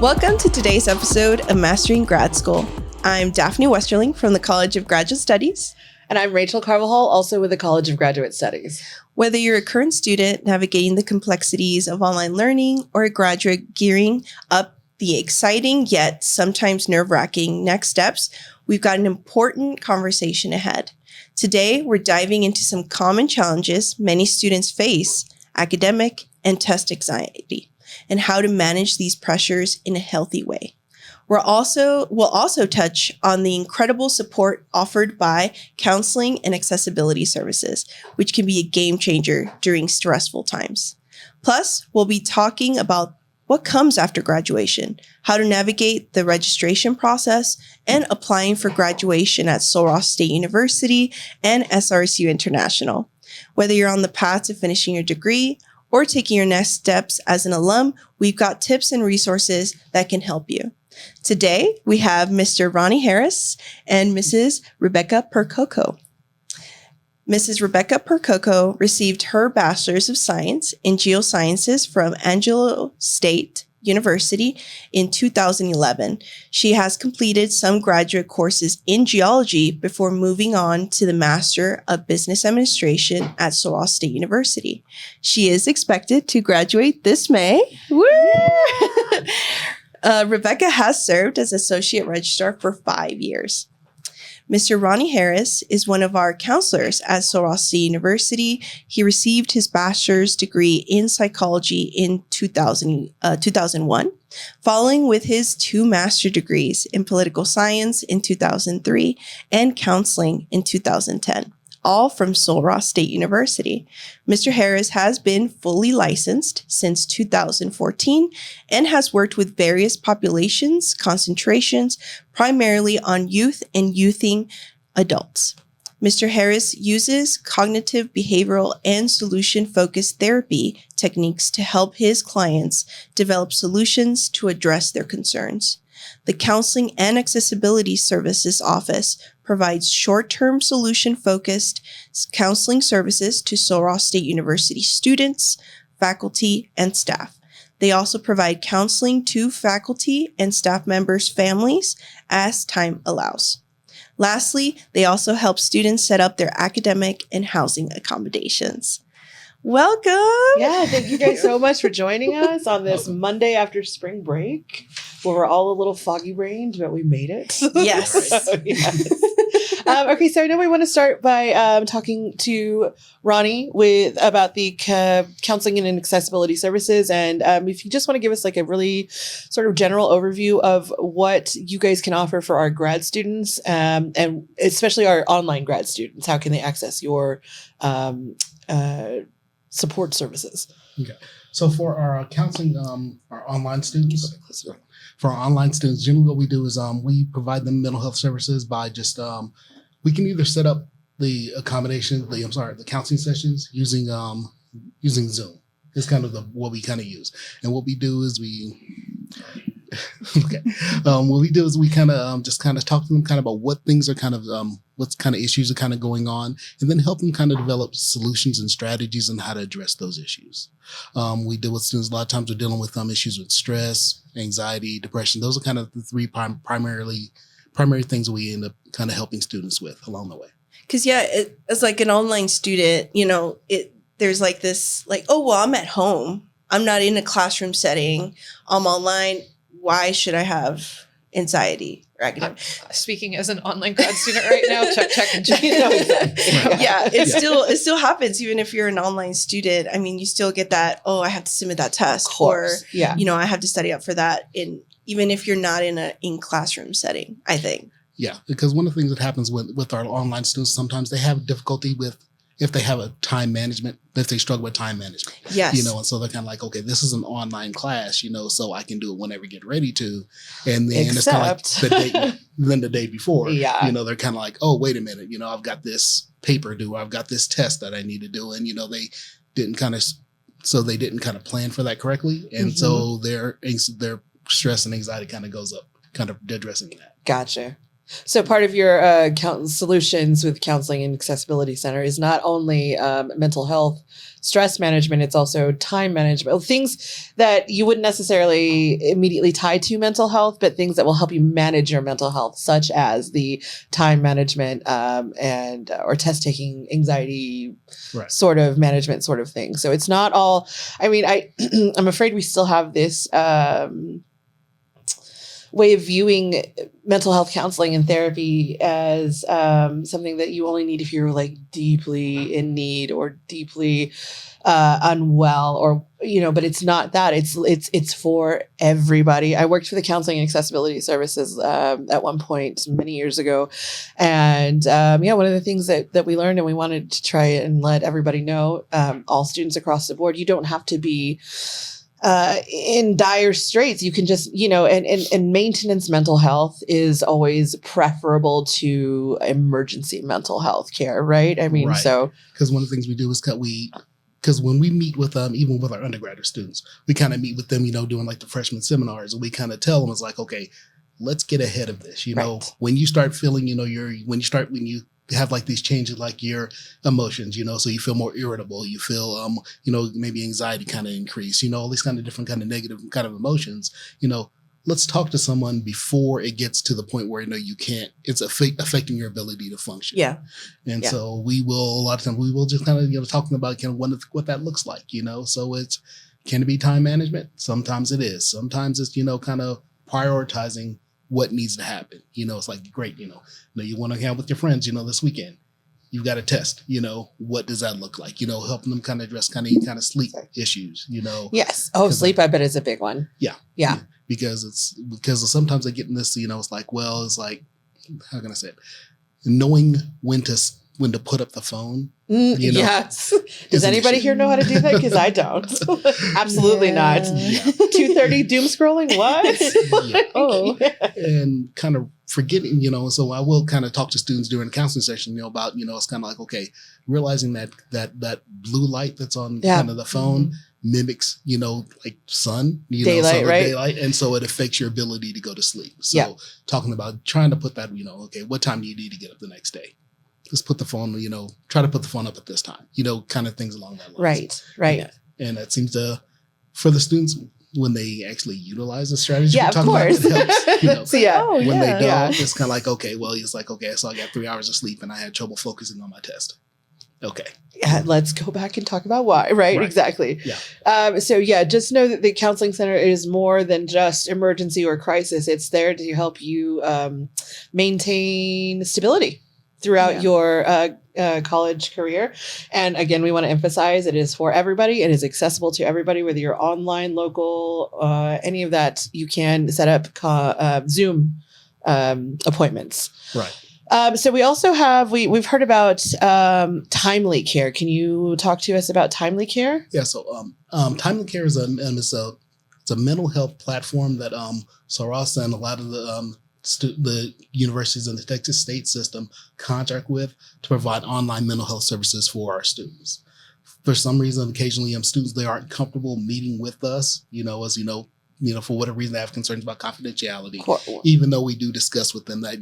Welcome to today's episode of Mastering Grad School. I'm Daphne Westerling from the College of Graduate Studies. And I'm Rachel Carvajal, also with the College of Graduate Studies. Whether you're a current student navigating the complexities of online learning or a graduate gearing up the exciting yet sometimes nerve-wracking next steps, we've got an important conversation ahead. Today, we're diving into some common challenges many students face, academic and test anxiety, and how to manage these pressures in a healthy way. We'll also touch on the incredible support offered by counseling and accessibility services, which can be a game changer during stressful times. Plus, we'll be talking about what comes after graduation, how to navigate the registration process, and applying for graduation at Sul Ross State University and SRSU International. Whether you're on the path to finishing your degree or taking your next steps as an alum, we've got tips and resources that can help you. Today, we have Mr. Ronnie Harris and Mrs. Rebecca Percoco. Mrs. Rebecca Percoco received her Bachelor's of Science in Geosciences from Angelo State University in 2011. She has completed some graduate courses in geology before moving on to the Master of Business Administration at Sul Ross State University. She is expected to graduate this May. Woo! Rebecca has served as Associate Registrar for 5 years. Mr. Ronnie Harris is one of our counselors at Sul Ross State University. He received his bachelor's degree in psychology in 2001, following with his 2 master's degrees in political science in 2003 and counseling in 2010. All from Sul Ross State University. Mr. Harris has been fully licensed since 2014 and has worked with various populations, concentrations, primarily on youth and youthing adults. Mr. Harris uses cognitive, behavioral, and solution-focused therapy techniques to help his clients develop solutions to address their concerns. The Counseling and Accessibility Services Office provides short-term solution-focused counseling services to Sul Ross State University students, faculty, and staff. They also provide counseling to faculty and staff members' families as time allows. Lastly, they also help students set up their academic and housing accommodations. Welcome! Yeah, thank you guys so much for joining us on this Monday after spring break, where we're all a little foggy-brained, but we made it. Yes. Yes. Okay, so I know we want to start by talking to Ronnie about the counseling and accessibility services. And if you just want to give us like a really sort of general overview of what you guys can offer for our grad students, and especially our online grad students, how can they access your support services? Okay. So for our counseling, our online students, generally what we do is we provide them mental health services by just, we can either set up the the counseling sessions using Zoom. It's kind of what we kind of use. And what we do is we kind of just kind of talk to them kind of about what things are kind of, what kind of issues are kind of going on, and then help them kind of develop solutions and strategies on how to address those issues. We deal with students, a lot of times we're dealing with issues with stress, anxiety, depression. Those are kind of the 3 primary things we end up kind of helping students with along the way. Because as like an online student, there's like this, like, oh, well, I'm at home. I'm not in a classroom setting. I'm online. Why should I have anxiety or academic? Speaking as an online grad student right now, check. Yeah, it still happens even if you're an online student. I mean, you still get that, oh, I have to submit that test, or I have to study up for that. Even if you're not in a in-classroom setting, I think. Yeah, because one of the things that happens with our online students, sometimes they have difficulty with if they have if they struggle with time management. Yes. And so they're kind of like, okay, this is an online class, so I can do it whenever I get ready to. And then it's kind of like the day before, they're kind of like, oh, wait a minute, I've got this paper due, I've got this test that I need to do. And, they didn't kind of plan for that correctly. And so their stress and anxiety kind of goes up, kind of addressing that. Gotcha. So part of your solutions with Counseling and Accessibility Center is not only mental health, stress management, it's also time management, things that you wouldn't necessarily immediately tie to mental health, but things that will help you manage your mental health, such as the time management and or test taking, anxiety sort of management sort of thing. So it's not all, I mean, I'm afraid we still have this way of viewing mental health counseling and therapy as something that you only need if you're like deeply in need or deeply unwell, or but it's not that. It's for everybody. I worked for the Counseling and Accessibility Services at one point many years ago, and one of the things that we learned and we wanted to try and let everybody know, all students across the board, you don't have to be in dire straits. You can just, and maintenance mental health is always preferable to emergency mental health care, right? I mean, so. Because one of the things we do is because when we meet with even with our undergraduate students, we kind of meet with them, doing like the freshman seminars, and we kind of tell them, it's like, okay, let's get ahead of this. When you start feeling, when you have like these changes, like your emotions, so you feel more irritable, you feel, maybe anxiety kind of increase, all these kind of different kind of negative kind of emotions, let's talk to someone before it gets to the point where, you can't, it's affecting your ability to function. Yeah. And so a lot of times we will just kind of, talking about kind of what that looks like, so can it be time management? Sometimes it is. Sometimes it's, kind of prioritizing what needs to happen. It's like, great, you want to hang out with your friends, this weekend. You've got a test, what does that look like? Helping them kind of address any kind of sleep issues, Yes. Oh, sleep, I bet is a big one. Yeah. Yeah. Because sometimes they get in this, it's like, well, it's like, how can I say it? Knowing when to put up the phone. Yes. Does anybody here know how to do that? Because I don't. Absolutely not. Yeah. 2:30 doom scrolling. What? Yeah. Oh. And kind of forgetting, so I will kind of talk to students during the counseling session, about, it's kind of like, okay, realizing that blue light that's on kind of the phone mimics, like sun, daylight, right? Daylight. And so it affects your ability to go to sleep. So talking about trying to put that, okay, what time do you need to get up the next day? Let's put the phone, try to put the phone up at this time, kind of things along that line. Right. And that seems to, for the students, when they actually utilize the strategy, of course. About, it helps. So when they don't, it's kind of like, okay, well, it's like, okay, so I got 3 hours of sleep and I had trouble focusing on my test. Okay. Yeah, let's go back and talk about why, right? Exactly. Yeah. Just know that the counseling center is more than just emergency or crisis. It's there to help you maintain stability throughout your college career. And again, we want to emphasize it is for everybody. It is accessible to everybody, whether you're online, local, any of that. You can set up Zoom appointments. Right. So we also have, we've heard about timely care. Can you talk to us about timely care? Yeah. So timely care is it's a mental health platform that SRSU and a lot of the universities in the Texas state system contract with to provide online mental health services for our students. For some reason, occasionally students, they aren't comfortable meeting with us, for whatever reason they have concerns about confidentiality, even though we do discuss with them that,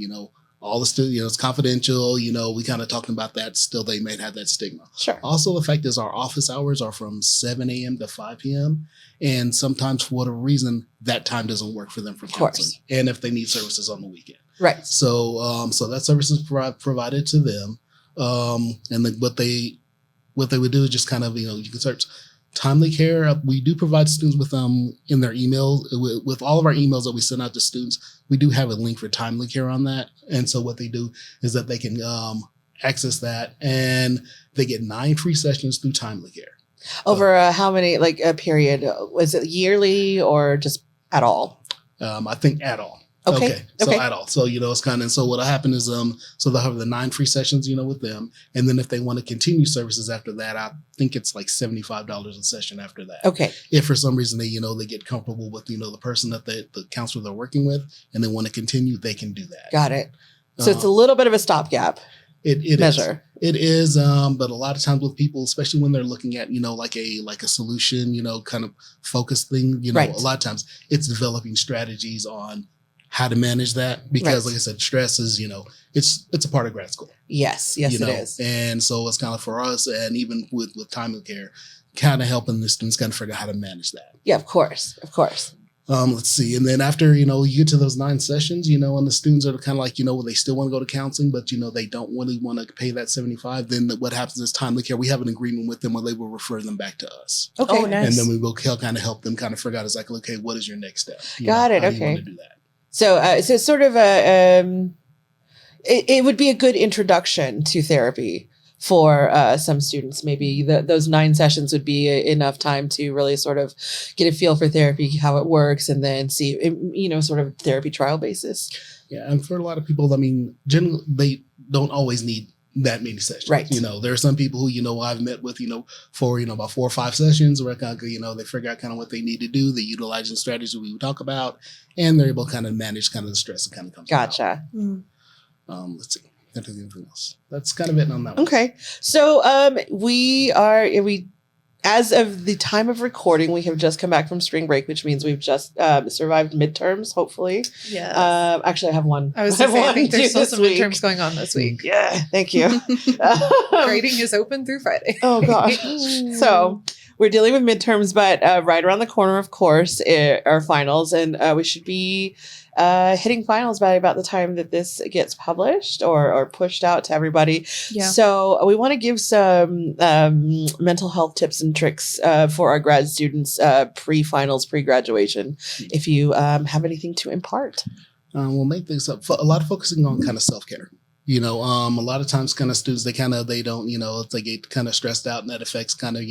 all the students, it's confidential, we kind of talking about that, still they may have that stigma. Sure. Also, the fact is our office hours are from 7 a.m. to 5 p.m. And sometimes for whatever reason, that time doesn't work for them for counseling. And if they need services on the weekend. Right. So that service is provided to them. And then what they would do is just kind of, you can search timely care. We do provide students with in their emails, with all of our emails that we send out to students, we do have a link for timely care on that. And so what they do is that they can access that and they get 9 free sessions through timely care. Over how many, like a period? Was it yearly or just at all? I think at all. Okay. So at all. So, it's kind of, so what'll happen is, so they'll have the 9 free sessions, with them. And then if they want to continue services after that, I think it's like $75 a session after that. Okay. If for some reason they, they get comfortable with, the person that the counselor they're working with and they want to continue, they can do that. Got it. So it's a little bit of a stopgap. It measure. It is, but a lot of times with people, especially when they're looking at, like a solution, kind of focus thing, a lot of times it's developing strategies on how to manage that, because Right. like I said, stress is, it's a part of grad school. Yes, it is. And so it's kind of for us, and even with time of care, kind of helping the students kind of figure out how to manage that. Yeah, of course. Let's see. And then after, you get to those 9 sessions, and the students are kind of like, they still want to go to counseling, but, they don't really want to pay that $75. Then what happens is timely care. We have an agreement with them where they will refer them back to us. Okay. Oh, nice. And then we will kind of help them kind of figure out, like, okay, what is your next step? Got it. How do you Okay. want to do that? So it's sort of it would be a good introduction to therapy for some students. Maybe those 9 sessions would be enough time to really sort of get a feel for therapy, how it works, and then see, sort of therapy trial basis. Yeah. And for a lot of people, generally, they don't always need that many sessions. Right. There are some people who, I've met with, for, about 4 or 5 sessions where kind of, they figure out kind of what they need to do. They utilize the strategies we would talk about, and they're able to kind of manage kind of the stress that kind of comes out. Gotcha. Let's see. Anything else? That's kind of it on that one. Okay. So we as of the time of recording, we have just come back from spring break, which means we've just survived midterms, hopefully. Yeah. Actually, I have one. I was going to say, I think there's still this some week. midterms going on this week. Yeah, thank you. Grading is open through Friday. Oh gosh. So we're dealing with midterms, but right around the corner, of course, are finals, and we should be hitting finals by about the time that this gets published or pushed out to everybody. Yeah. So we want to give some mental health tips and tricks for our grad students pre-finals, pre-graduation. If you have anything to impart. We'll make things up. A lot of focusing on kind of self-care. A lot of times kind of students, they don't, they get kind of stressed out, and that affects kind of,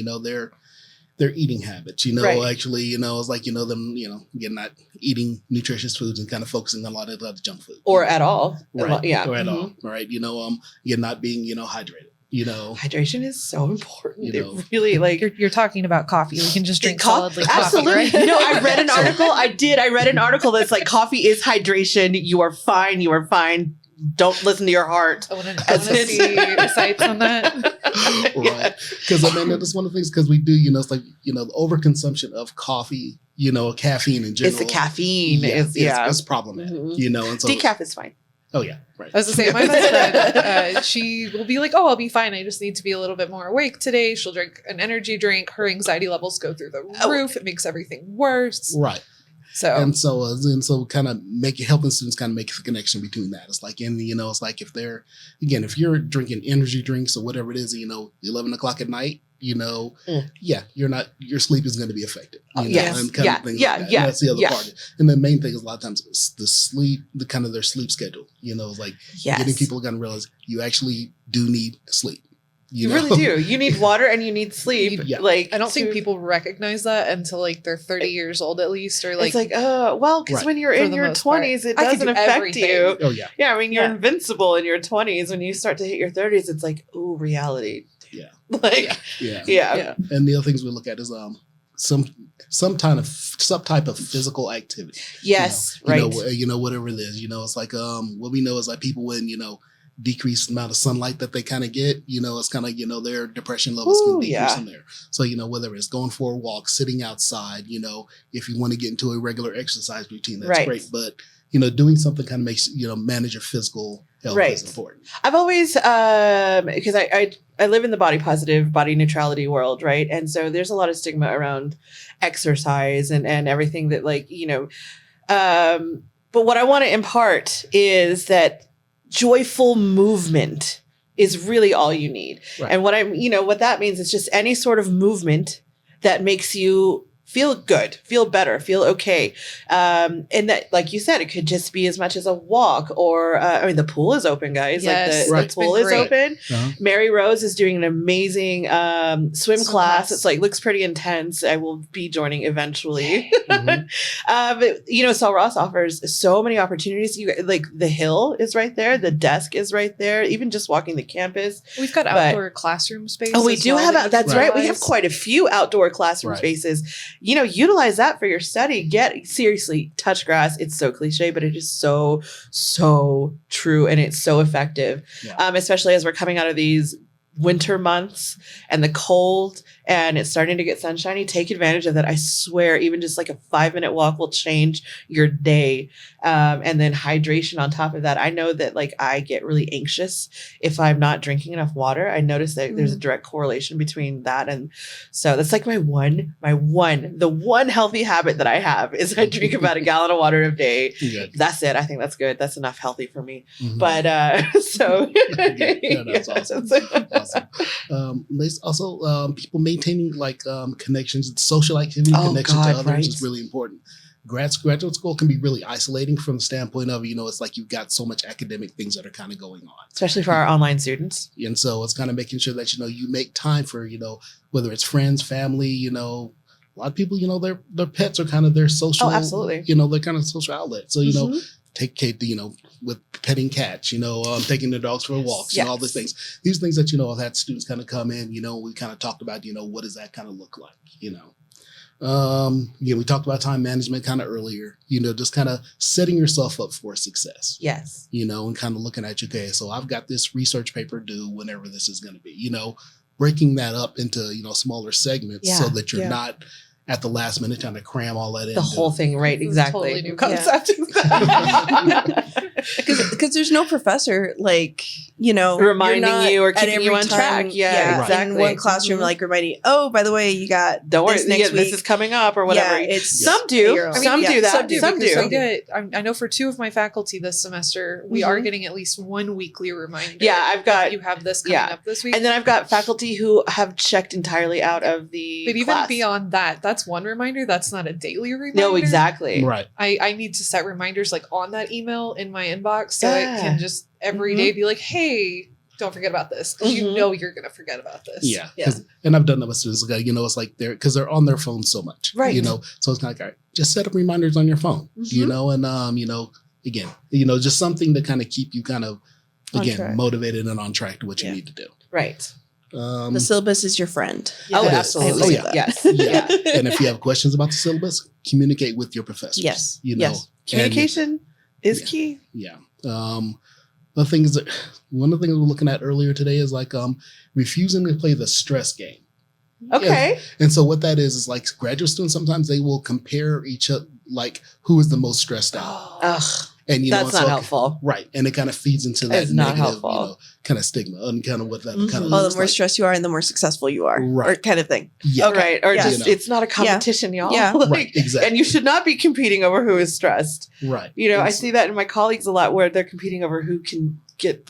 their eating habits, Right. actually, it's like, them, again, not eating nutritious foods and kind of focusing on a lot of junk food. Or at all. Right. Yeah. Or at all. Mhm. Right. You're not being, hydrated, Hydration is so important. You know. It really You're talking about coffee. We can just drink solidly Absolutely. coffee, right? No, I read an article. I read an article that's like, coffee is hydration. You are fine. You are fine. Don't listen to your heart. I want to As in- see sites on that. Right. Because that's one of the things, because we do, it's like, the overconsumption of coffee, caffeine in general. It's the caffeine. Yeah, Yeah. it's problematic, Mhm. and so, Decaf is fine. oh yeah, right. I was going to say, my best friend, she will be like, oh, I'll be fine. I just need to be a little bit more awake today. She'll drink an energy drink. Her anxiety levels go through the roof. It makes everything worse. Right. So, And so kind of helping students kind of make the connection between that. It's like, it's like if you're drinking energy drinks or whatever it is, 11 o'clock at night, yeah, your sleep is going to be affected. Yes. And kind of things Yeah. like that. Yeah. And that's the other Yeah. part. And the main thing is a lot of times it's the sleep, the kind of their sleep schedule, like Yes. getting people to kind of realize you actually do need sleep. You really do. You need water and you need sleep. Yeah. Like I don't think people recognize that until like they're 30 years old at least, or like, it's like, well, because Right. when you're For in the your most part. 20s, it I could doesn't do affect everything. you. Oh yeah. Yeah, I mean, you're Yeah. invincible in your 20s. When you start to hit your 30s, it's like, ooh, reality. Yeah. Like, Yeah. yeah. And the other things we look at is some type of physical activity. Yes, you know, right. Whatever it is, it's like what we know is like people when decreased amount of sunlight that they kind of get, it's kind of their depression levels Ooh, can decrease yeah. in there. So whether it's going for a walk, sitting outside, if you want to get into a regular exercise routine, that's Right. great. But doing something kind of makes manage your physical health Right. is important. I've always, because I live in the body positive, body neutrality world, right? And so there's a lot of stigma around exercise and everything that but what I want to impart is that joyful movement is really all you need. Right. And what that means is just any sort of movement that makes you feel good, feel better, feel okay. And that, like you said, it could just be as much as a walk or, the pool is open, guys. Yes, Like Right. the pool is great. open. Uh-huh. Mary Rose is doing an amazing swim class. class. It's looks pretty intense. I will be joining eventually. Mhm. But, Saul Ross offers so many opportunities. Like the hill is right there. The desk is right there. Even just walking the campus. we've got But- outdoor classroom space. Oh, we as do well have, that you that's can right. We have utilize. quite a few outdoor classroom Right. spaces. Utilize that for your study. Seriously, touch grass. It's so cliche, but it is so, so true. And it's so effective. Yeah. Especially as we're coming out of these winter months and the cold and it's starting to get sunshiny, take advantage of that. I swear, even just like a 5-minute walk will change your day. And then hydration on top of that. I know that like I get really anxious if I'm not drinking enough water. I notice that there's a direct correlation between that. And so that's like the one healthy habit that I have is I drink about a gallon of water a day. Yeah. That's it. I think that's good. That's enough healthy for me. Mhm. But so yeah, that's awesome. Awesome. There's also people maintaining like connections, social activity, connection to others is really important. Graduate school can be really isolating from the standpoint of, it's like you've got so much academic things that are kind of going on. Especially for our online students. And so it's kind of making sure that, you make time for, whether it's friends, family, a lot of people, their pets are kind of their social, absolutely. They're kind of social outlet. So, take care, with petting cats, taking their dogs for walks, all these things. These things that, I've had students kind of come in, we kind of talked about, what does that kind of look like, we talked about time management kind of earlier, just kind of setting yourself up for success. Yes. And kind of looking at okay, so I've got this research paper due whenever this is going to be, breaking that up into, smaller segments so that you're not at the last minute trying to cram all that in. The whole thing, right? Exactly. Totally new concept. Because there's no professor reminding you or at keeping every you on track. Yeah, exactly. In one classroom, recording you. Oh, by the way, you got don't worry, this next week. This is coming up or whatever. Yeah, some do. Some do that. Some do. I know for 2 of my faculty this semester, we are getting at least 1 weekly reminder. Yeah, I've got. You have this coming up this week, and then I've got faculty who have checked entirely out of the. But class. even beyond that, that's one reminder. That's not a daily reminder. No, exactly. Right. I need to set reminders like on that email in my inbox so it can just every day be like, hey, don't forget about this. Because you know you're going to forget about this. Yeah. And I've done that with students. It's like they're on their phone so much. Right. So it's kind of like, all right, just set up reminders on your phone, and, again, just something to kind of keep you kind of, again, motivated and on track to what you need to do. Right. The syllabus is your friend. Absolutely. Yes. Yeah. And if you have questions about the syllabus, communicate with your professors. Yes. Yes. Communication is key. Yeah. One of the things we're looking at earlier today is like refusing to play the stress game. Okay. And so what that is like graduate students, sometimes they will compare each other, like who is the most stressed out. Ugh. And that's not helpful. Right. And it kind of feeds into that negative, kind of stigma and kind of what that kind of the more stressed you are and the more successful you are. Right. Or kind of thing. Yeah. Okay. Or just it's not a competition, y'all. Yeah. Right. Exactly. And you should not be competing over who is stressed. Right. I see that in my colleagues a lot where they're competing over who can get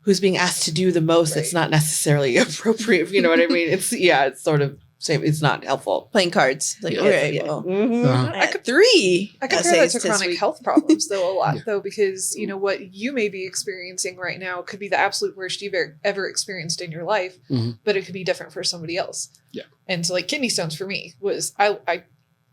who's being asked to do the most that's not necessarily appropriate. You know what I mean? It's sort of same. It's not helpful. Playing cards. Like, okay, well, I could 3. I compare that to chronic health problems though a lot though, because what you may be experiencing right now could be the absolute worst you've ever experienced in your life, but it could be different for somebody else. Yeah. And so like kidney stones for me was I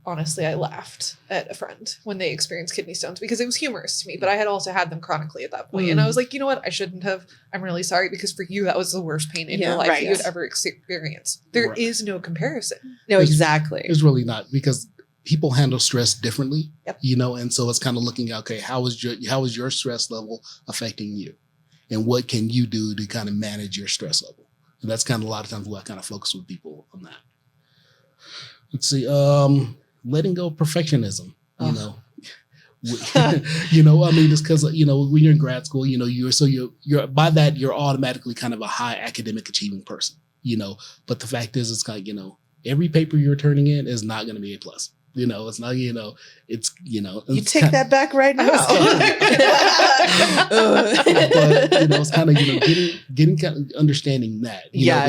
honestly, I laughed at a friend when they experienced kidney stones because it was humorous to me, but I had also had them chronically at that point. And I was like, you know what? I shouldn't have. I'm really sorry because for you, that was the worst pain in your life you'd ever experience. There is no comparison. No, exactly. It's really not because people handle stress differently, Yep. And so it's kind of looking at, okay, how is your stress level affecting you? And what can you do to kind of manage your stress level? And that's kind of a lot of times what I kind of focus with people on that. Let's see. Letting go of perfectionism, I mean, just because, when you're in grad school, you're by that, you're automatically kind of a high academic achieving person, but the fact is, it's like, every paper you're turning in is not going to be A+. It's not, it's, you take that back right now. But, it's kind of, getting kind of understanding that.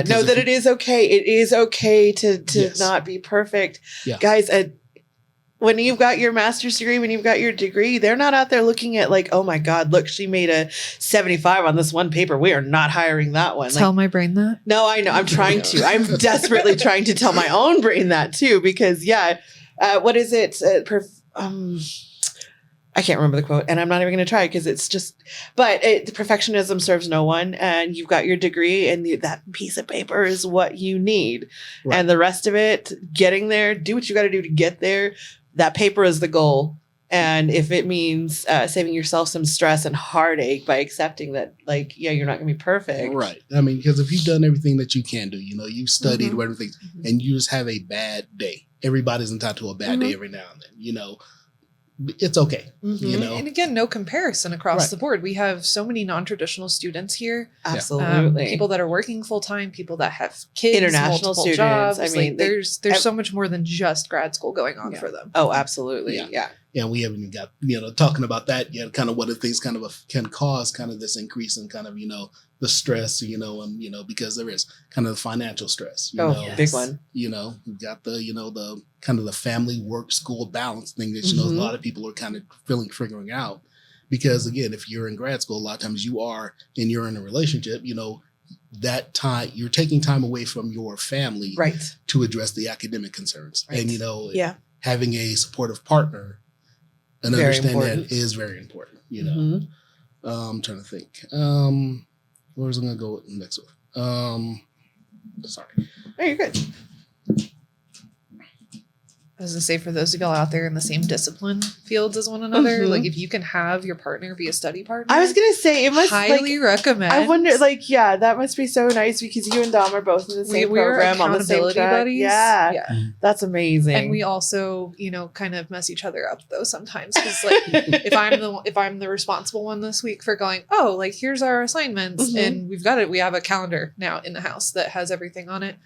Know that it is okay. It is okay to not be perfect. Yeah. Guys, when you've got your master's degree, when you've got your degree, they're not out there looking at like, oh my God, look, she made a 75 on this one paper. We are not hiring that one. Tell my brain that. No, I know. I'm trying to. I'm desperately trying to tell my own brain that too, because what is it? I can't remember the quote, and I'm not even going to try because it's just. But perfectionism serves no one, and you've got your degree, and that piece of paper is what you need, and the rest of it, getting there, do what you got to do to get there. That paper is the goal. And if it means saving yourself some stress and heartache by accepting that, like, yeah, you're not going to be perfect. Right. I mean, because if you've done everything that you can do, you've studied everything, and you just have a bad day. Everybody's entitled to a bad day every now and then, it's okay. And again, no comparison across the board. We have so many non-traditional students here. Absolutely. People that are working full-time, people that have kids, international multiple students. jobs. I mean, there's so much more than just grad school going on for them. Oh, absolutely. Yeah. And we haven't even got, talking about that yet, kind of what the things kind of can cause kind of this increase in kind of, the stress, and, because there is kind of the financial stress, big one. We've got the kind of the family work school balance thing that, a lot of people are kind of figuring out. Because again, if you're in grad school, a lot of times you're in a relationship, that time you're taking time away from your family to address the academic concerns. And, having a supportive partner and understand that is very important, I'm trying to think. Where was I going to go next one? Sorry. Oh, you're good. I was going to say, for those of y'all out there in the same discipline fields as one another, like if you can have your partner be a study partner, I was going to say, it must highly recommend. I wonder, that must be so nice because you and Dom are both in the same program on the same track. Buddies. Yeah, that's amazing. And we also, kind of mess each other up though sometimes because if I'm the responsible one this week for going, here's our assignments and we have a calendar now in the house that has everything on it.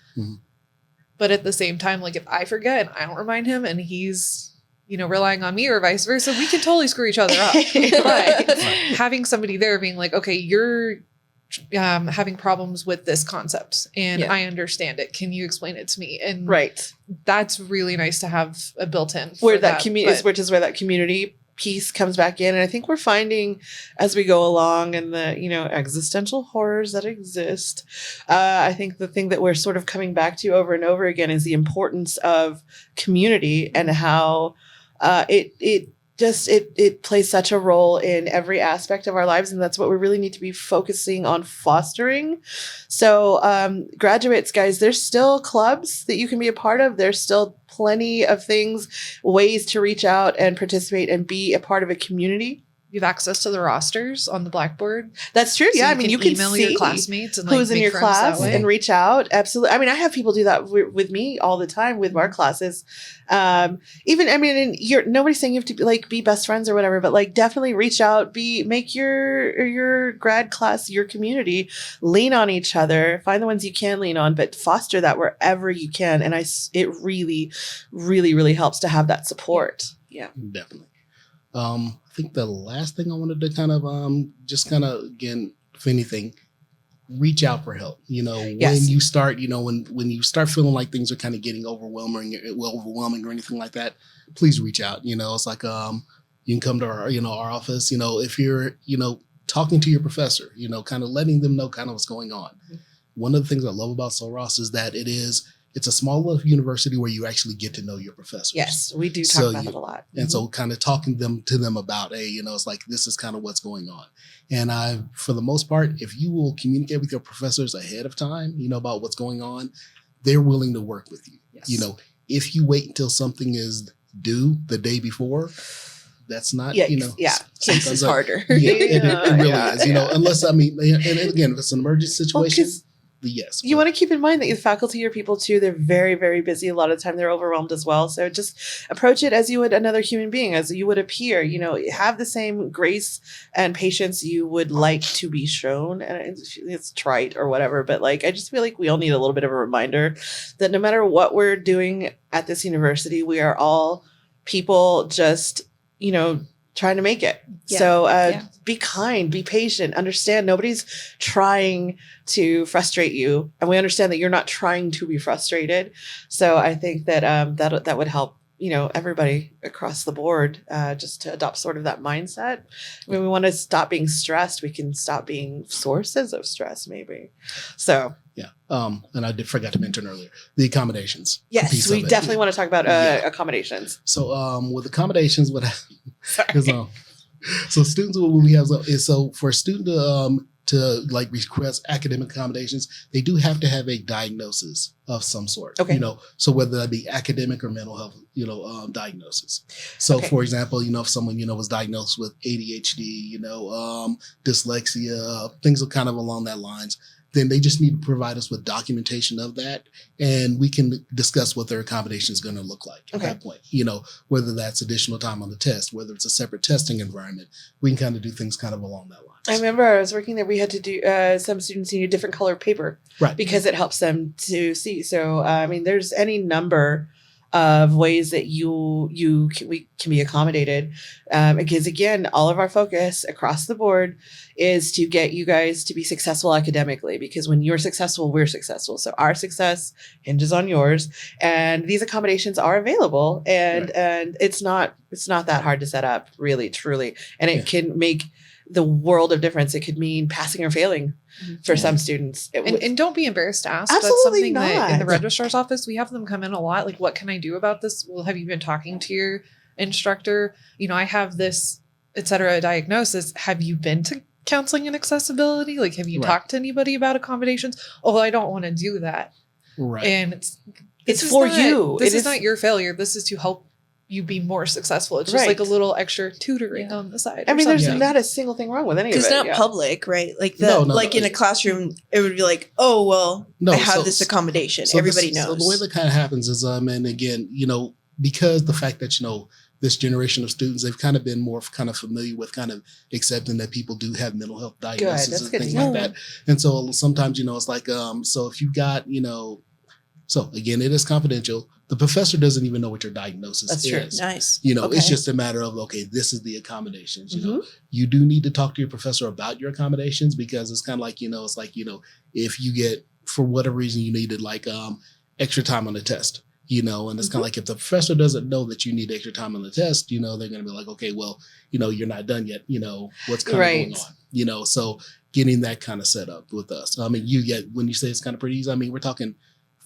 But at the same time, if I forget and I don't remind him and he's, relying on me or vice versa, we can totally screw each other up. But having somebody there being like, okay, you're having problems with this concept and I understand it. Can you explain it to me? And that's really nice to have a built-in. Where that community, which is where that community piece comes back in. And I think we're finding as we go along and the, existential horrors that exist, I think the thing that we're sort of coming back to over and over again is the importance of community and how it plays such a role in every aspect of our lives. And that's what we really need to be focusing on fostering. So graduates, guys, there's still clubs that you can be a part of. There's still plenty of ways to reach out and participate and be a part of a community. You have access to the rosters on the Blackboard. That's true. So yeah. You can email see your classmates and who's in make your friends class that way. and reach out. Absolutely. I mean, I have people do that with me all the time with our classes. Nobody's saying you have to be best friends or whatever, but definitely reach out, make your grad class, your community, lean on each other, find the ones you can lean on, but foster that wherever you can. And it really, really, really helps to have that support. Yeah, definitely. I think the last thing I wanted to kind of again, if anything, reach out for help. When you start, when you start feeling like things are kind of getting overwhelming or anything like that, please reach out. It's like you can come to our office. If you're talking to your professor, kind of letting them know kind of what's going on. One of the things I love about Ross is that it's a small enough university where you actually get to know your professors. Yes, we do talk about it a lot. And so kind of talking to them about, it's like, this is kind of what's going on. And for the most part, if you will communicate with your professors ahead of time, about what's going on, they're willing to work with you. Yes. If you wait until something is due the day before, that's not, case is harder. It really is, unless, and again, if it's an emergency situation, yes. You want to keep in mind that the faculty are people too. They're very, very busy. A lot of the time they're overwhelmed as well. So just approach it as you would another human being, as you would a peer, have the same grace and patience you would like to be shown. And it's trite or whatever, but I just feel like we all need a little bit of a reminder that no matter what we're doing at this university, we are all people just, trying to make it. Yeah. So be kind, be patient, understand nobody's trying to frustrate you. And we understand that you're not trying to be frustrated. So I think that that would help, everybody across the board just to adopt sort of that mindset. When we want to stop being stressed, we can stop being sources of stress maybe. So yeah. And I forgot to mention earlier, the accommodations. Yes, we definitely want to talk about accommodations. So with accommodations, so students, what we have is, so for a student to like request academic accommodations, they do have to have a diagnosis of some sort. Okay. So whether that be academic or mental health, diagnosis. So Okay. for example, if someone, was diagnosed with ADHD, dyslexia, things are kind of along that lines, then they just need to provide us with documentation of that, and we can discuss what their accommodation is going to look like at that point. Whether that's additional time on the test, whether it's a separate testing environment, we can kind of do things kind of along that line. I remember I was working there. We had to do some students need a different color paper, right? Because it helps them to see. So there's any number of ways that we can be accommodated. Because again, all of our focus across the board is to get you guys to be successful academically, because when you're successful, we're successful. So our success hinges on yours, and these accommodations are available, and it's not that hard to set up, really, truly. And it can make the world of difference. It could mean passing or failing for some students. And don't be embarrassed to ask. Absolutely That's something not. that in the registrar's office, we have them come in a lot. Like, what can I do about this? Well, have you been talking to your instructor? I have this, et cetera, diagnosis. Have you been to counseling and accessibility? Like, have you talked to anybody about accommodations? Oh, I don't want to do that. Right. And it's for you. This is not your failure. This is to help you be more successful. It's just like a little extra tutoring on the side. There's not a single thing wrong with any of it. Because it's not public, right? Like in a classroom, it would be like, oh, well, I have this accommodation. Everybody knows. So the way that kind of happens is, and again, because the fact that, this generation of students, they've kind of been more kind of familiar with kind of accepting that people do have mental health diagnoses and things like that. And so sometimes, it's like, so if you got, so again, it is confidential. The professor doesn't even know what your diagnosis is. That's true. Nice. It's just a matter of, okay, this is the accommodations. You do need to talk to your professor about your accommodations, because it's kind of like, it's like, if you get, for whatever reason, you needed like extra time on the test, and it's kind of like, if the professor doesn't know that you need extra time on the test, they're going to be like, okay, well, you're not done yet. What's kind of going on? So getting that kind of set up with us. You get, when you say it's kind of pretty easy, we're talking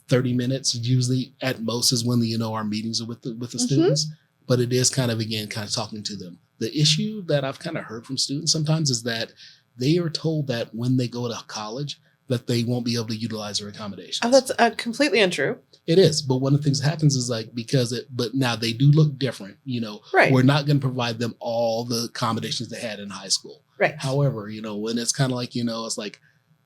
30 minutes usually at most is when our meetings are with the students, but it is kind of, again, kind of talking to them. The issue that I've kind of heard from students sometimes is that they are told that when they go to college that they won't be able to utilize their accommodations. Oh, that's completely untrue. It is, but one of the things that happens is like, but now they do look different, we're not going to provide them all the accommodations they had in high school. Right. However, when it's kind of like, it's like,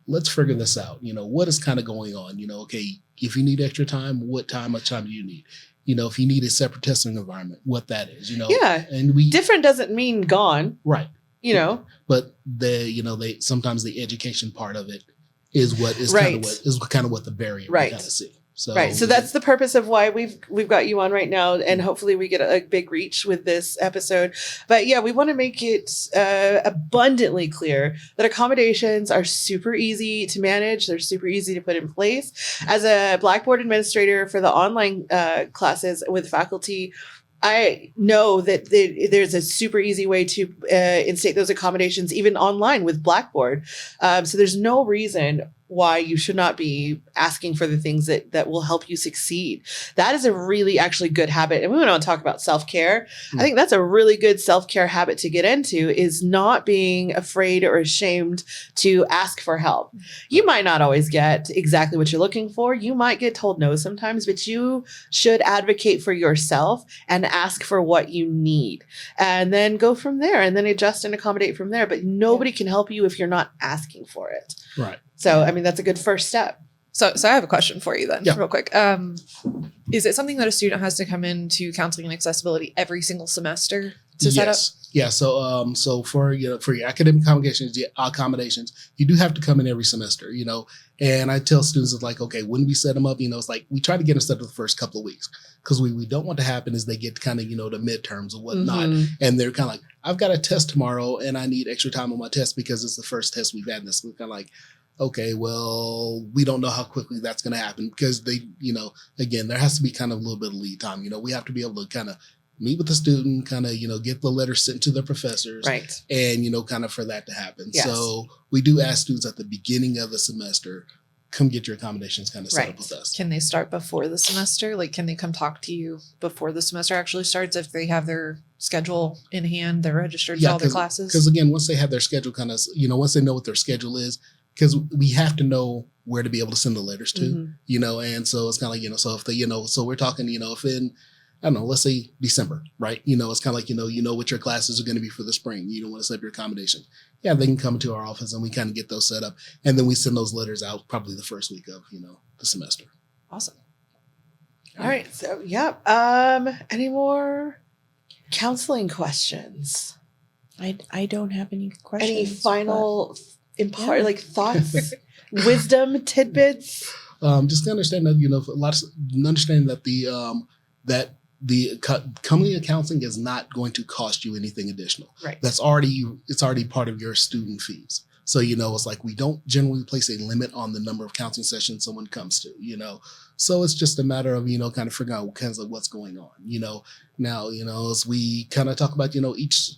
let's figure this out. What is kind of going on? Okay, if you need extra time, much time do you need? If you need a separate testing environment, what that is, Yeah. And different doesn't mean gone. Right. But they sometimes the education part of it is what is kind of what the barrier we kind of see. So, So that's the purpose of why we've got you on right now, and hopefully we get a big reach with this episode. But yeah, we want to make it abundantly clear that accommodations are super easy to manage. They're super easy to put in place. As a Blackboard administrator for the online classes with faculty, I know that there's a super easy way to instate those accommodations even online with Blackboard. So there's no reason why you should not be asking for the things that will help you succeed. That is a really actually good habit. And we want to talk about self-care. I think that's a really good self-care habit to get into, is not being afraid or ashamed to ask for help. You might not always get exactly what you're looking for. You might get told no sometimes, but you should advocate for yourself and ask for what you need, and then go from there, and then adjust and accommodate from there. But nobody can help you if you're not asking for it. Right. So, that's a good first step. So I have a question for you then, real quick. Is it something that a student has to come into counseling and accessibility every single semester to set up? Yeah. So for your academic accommodations, you do have to come in every semester. And I tell students, it's like, okay, when we set them up, it's like we try to get them set up the first couple of weeks, because we don't want to happen is they get kind of the midterms or whatnot, and they're kind of like, I've got a test tomorrow and I need extra time on my test because it's the first test we've had. This we're kind of like, okay, well, we don't know how quickly that's going to happen, because they, again, there has to be kind of a little bit of lead time. We have to be able to kind of meet with the student, kind of, get the letter sent to their professors, right? And, kind of for that to happen. Yes. So we do ask students at the beginning of the semester, come get your accommodations kind of set up with us. Can they start before the semester? Like, can they come talk to you before the semester actually starts if they have their schedule in hand, they're registered to all their classes? Because again, once they have their schedule kind of, once they know what their schedule is, because we have to know where to be able to send the letters to, and so it's kind of like, so if they, so we're talking, if in, I don't know, let's say December, right? It's kind of like, what your classes are going to be for the spring. You don't want to set up your accommodation. Yeah, they can come to our office and we kind of get those set up. And then we send those letters out probably the first week of, the semester. Awesome. All right. So, yeah. Any more counseling questions? I don't have any questions. Any final like thoughts, wisdom, tidbits? Just to understand that, understanding that the coming to counseling is not going to cost you anything additional. Right. It's already part of your student fees. So, it's like we don't generally place a limit on the number of counseling sessions someone comes to, So it's just a matter of, kind of figuring out kind of like what's going on, Now, as we kind of talk about, each,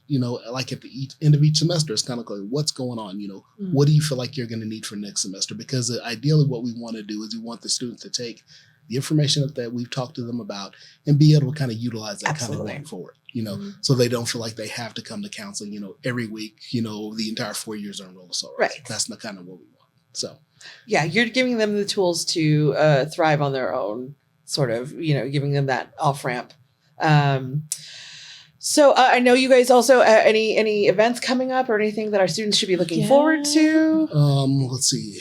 like at the end of each semester, it's kind of like what's going on, What do you feel like you're going to need for next semester? Because ideally what we want to do is we want the students to take the information that we've talked to them about and be able to kind of utilize that kind of going forward, so they don't feel like they have to come to counseling, every week, the entire 4 years are enrolled. So right. That's not kind of what we want. So, yeah, you're giving them the tools to thrive on their own, sort of, giving them that off ramp. So I know you guys also any events coming up or anything that our students should be looking forward to. Let's see,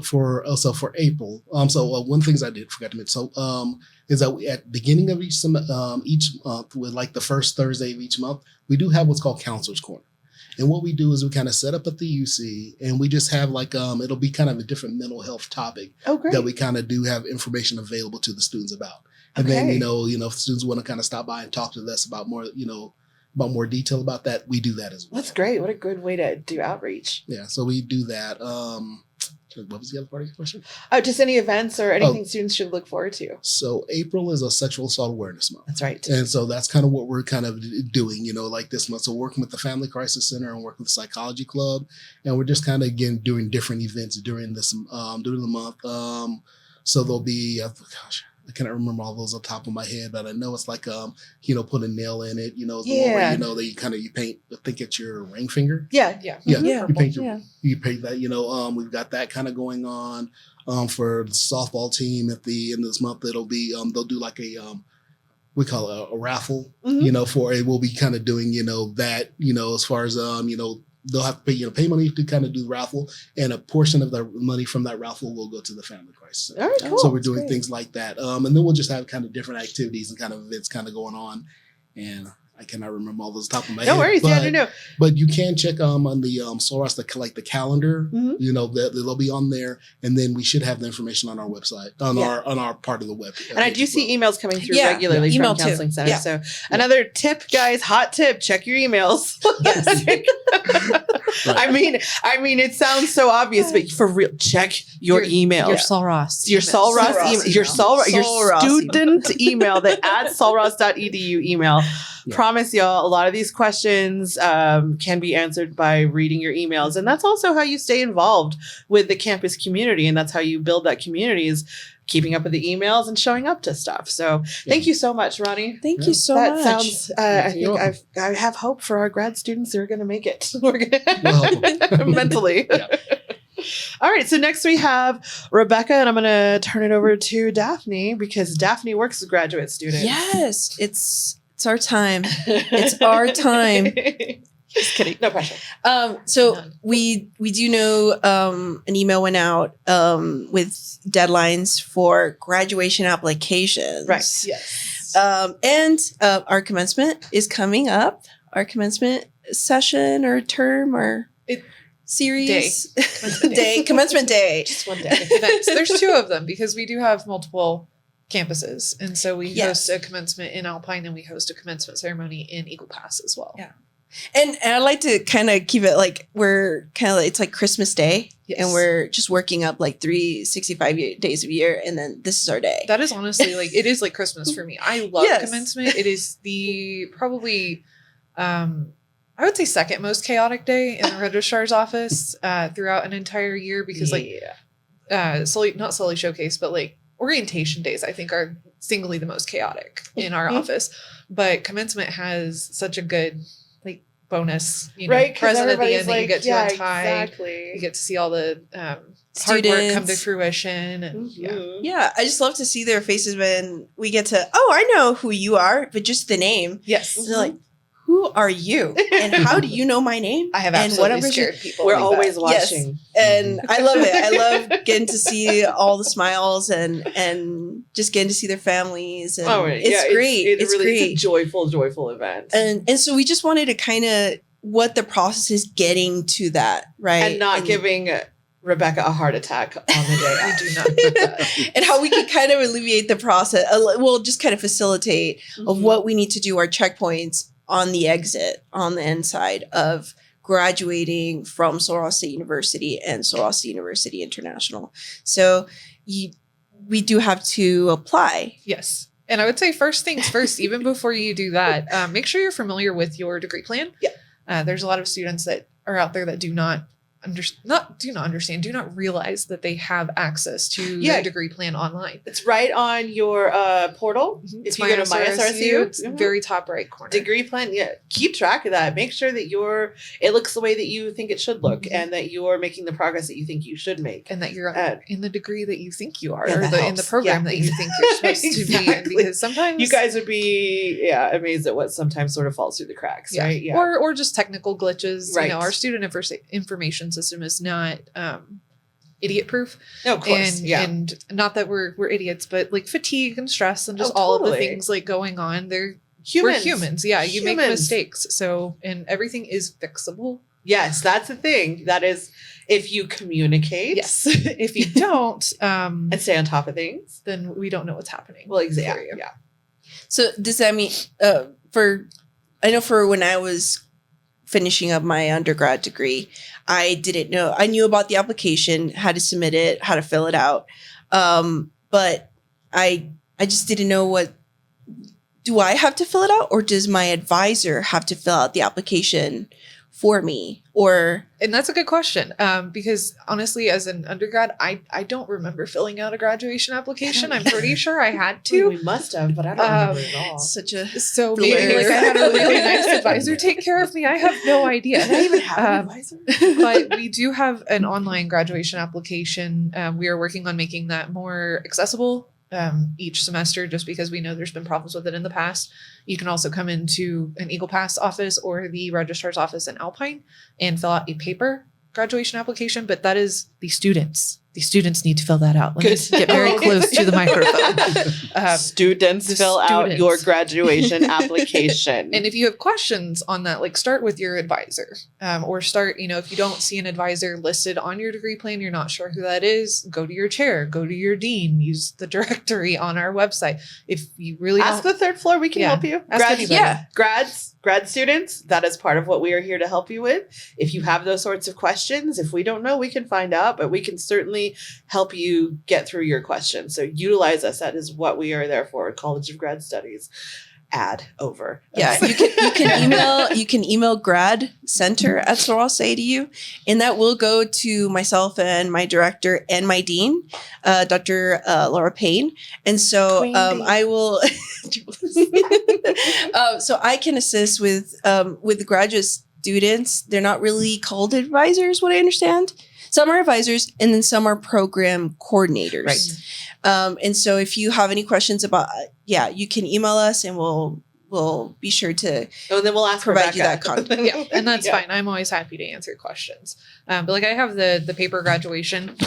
for April. So one thing I forgot to mention. So is that we, at the beginning of each month, with like the first Thursday of each month, we do have what's called Counselor's Corner. And what we do is we kind of set up at the UC and we just have like, it'll be kind of a different mental health topic that we kind of do have information available to the students about. And then, if students want to kind of stop by and talk to us about more, about more detail about that, we do that as well. That's great. What a good way to do outreach. Yeah. So we do that. What was the other part of your question? Just any events or anything students should look forward to. So April is a Sexual Assault Awareness Month. That's right. And so that's kind of what we're kind of doing, like this month. So working with the Family Crisis Center and working with the Psychology Club. And we're just kind of, again, doing different events during this, during the month. So there'll be, I can't remember all those on top of my head, but I know it's like, put a nail in it, the one where, that you paint, I think it's your ring finger. Yeah. You paint that, we've got that kind of going on. For the softball team at the end of this month, it'll be, they'll do like we call it a raffle, for it. We'll be kind of doing, that, as far as, they'll have to pay money to kind of do the raffle, and a portion of the money from that raffle will go to the Family Crisis Center. All right, cool. So we're doing things like that. And then we'll just have kind of different activities and kind of events kind of going on. And I cannot remember all those top of my head. No worries. Yeah, no. But you can check on the Soros, the calendar, they'll be on there. And then we should have the information on our website, on our part of the web. And I do see emails coming through regularly from Counseling Center. Yeah. So another tip, guys, hot tip, check your emails. Yes. Right. I mean, it sounds so obvious, but for real, check your email. Your Solros. Your Solros email. Your student email, the @solros.edu email. Yeah. Promise y'all, a lot of these questions can be answered by reading your emails. And that's also how you stay involved with the campus community. And that's how you build that community, is keeping up with the emails and showing up to stuff. So thank you so much, Ronnie. Thank you so much. That sounds, I think I have hope for our grad students who are going to make it. We're gonna mentally. Yeah. All right. So next we have Rebecca, and I'm going to turn it over to Daphne, because Daphne works with graduate students. Yes, it's our time. It's our time. Just kidding. No pressure. So we do know an email went out with deadlines for graduation applications. Right. Yes. And our commencement is coming up. Our commencement session or term or series day. Commencement day. Just one day. Events. There's two of them because we do have multiple campuses. And so we host a commencement in Alpine, and we host a commencement ceremony in Eagle Pass as well. Yeah. And I like to kind of keep it like we're kind of like, it's like Christmas Day, and we're just working up like 365 days of year, and then this is our day. That is honestly like, it is like Christmas for me. I love commencement. It is the probably, I would say, second most chaotic day in the registrar's office throughout an entire year, because not solely showcase, but like orientation days, I think are singly the most chaotic in our office. But commencement has such a good like bonus, present at the end that you get to untie. Exactly. You get to see all the hard work come to fruition. And Yeah, I just love to see their faces when we get to, I know who you are, but just the name. Yes. They're like, who are you? And how do you know my name? I have and absolutely scared people. We're like always that. watching. Yes. And I love it. I love getting to see all the smiles and just getting to see their families. And it's great. It's really great. It's a joyful event. And so we just wanted to kind of what the process is getting to that, right? And not giving Rebecca a heart attack on the day. We do not do that. And how we can kind of alleviate the process. We'll just kind of facilitate of what we need to do, our checkpoints on the exit, on the inside of graduating from Sul Ross State University and Sul Ross State University International. So we do have to apply. Yes. And I would say first things first, even before you do that, make sure you're familiar with your degree plan. Yeah. There's a lot of students that are out there that do not realize that they have access to their degree plan online. It's right on your portal. If you go to my SRSU, it's very top right corner. Degree plan. Yeah, keep track of that. Make sure that it looks the way that you think it should look, and that you're making the progress that you think you should make, and that you're in the degree that you think you are, or in the program that you think you're supposed to be in. Because sometimes you guys would be amazed at what sometimes sort of falls through the cracks, right? Yeah, or just technical glitches. Right. Our student information system is not idiot proof. No, of course. And not that we're idiots, but like fatigue and stress and just all of the things like going on. We're humans. Yeah. You make mistakes. So, and everything is fixable. Yes. That's the thing. That is, if you communicate. Yes. If you don't, and stay on top of things, then we don't know what's happening. Well, exactly. Yeah. So does that mean, I know for when I was finishing up my undergrad degree, I didn't know. I knew about the application, how to submit it, how to fill it out. But I just didn't know do I have to fill it out, or does my advisor have to fill out the application for me? And that's a good question. Because honestly, as an undergrad, I don't remember filling out a graduation application. I'm pretty sure I had to. We must have, but I don't remember it at all. So maybe like I had a really nice advisor take care of me. I have no idea. Did I even have an advisor? But we do have an online graduation application. We are working on making that more accessible each semester, just because we know there's been problems with it in the past. You can also come into an Eagle Pass office or the registrar's office in Alpine and fill out a paper graduation application, but that is the students. The students need to fill that out. Let me get very close to the microphone. Students fill out your graduation application. And if you have questions on that, like start with your advisor, or start, if you don't see an advisor listed on your degree plan, you're not sure who that is, go to your chair, go to your dean, use the directory on our website. If you really ask the third floor, we can help you. Grad students, that is part of what we are here to help you with. If you have those sorts of questions, if we don't know, we can find out, but we can certainly help you get through your questions. So utilize us. That is what we are there for. College of Grad Studies. Ad over. Yeah, you can email gradcenter@SolRossADU, and that will go to myself and my director and my dean, Dr. Laura Payne. And so I will so I can assist with the graduate students. They're not really called advisors, what I understand. Some are advisors, and then some are program coordinators. Right. And so if you have any questions about, you can email us, and we'll be sure to and then we'll ask provide you that content. Yeah, and that's fine. I'm always happy to answer questions. But like I have the paper graduation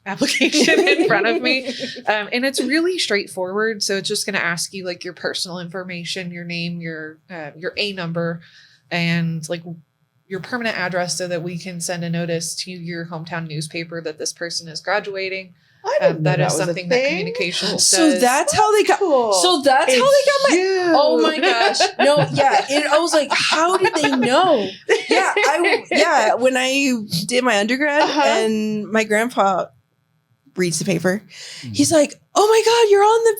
application in front of me, and it's really straightforward. So it's just going to ask you like your personal information, your name, your A number, and like your permanent address, so that we can send a notice to your hometown newspaper that this person is graduating. That is something that communications does. So that's how they got. Cool. So that's how they got my. Oh my gosh! No, I was like, how did they know? When I did my undergrad, and my grandpa reads the paper, he's like, "Oh my God, you're on the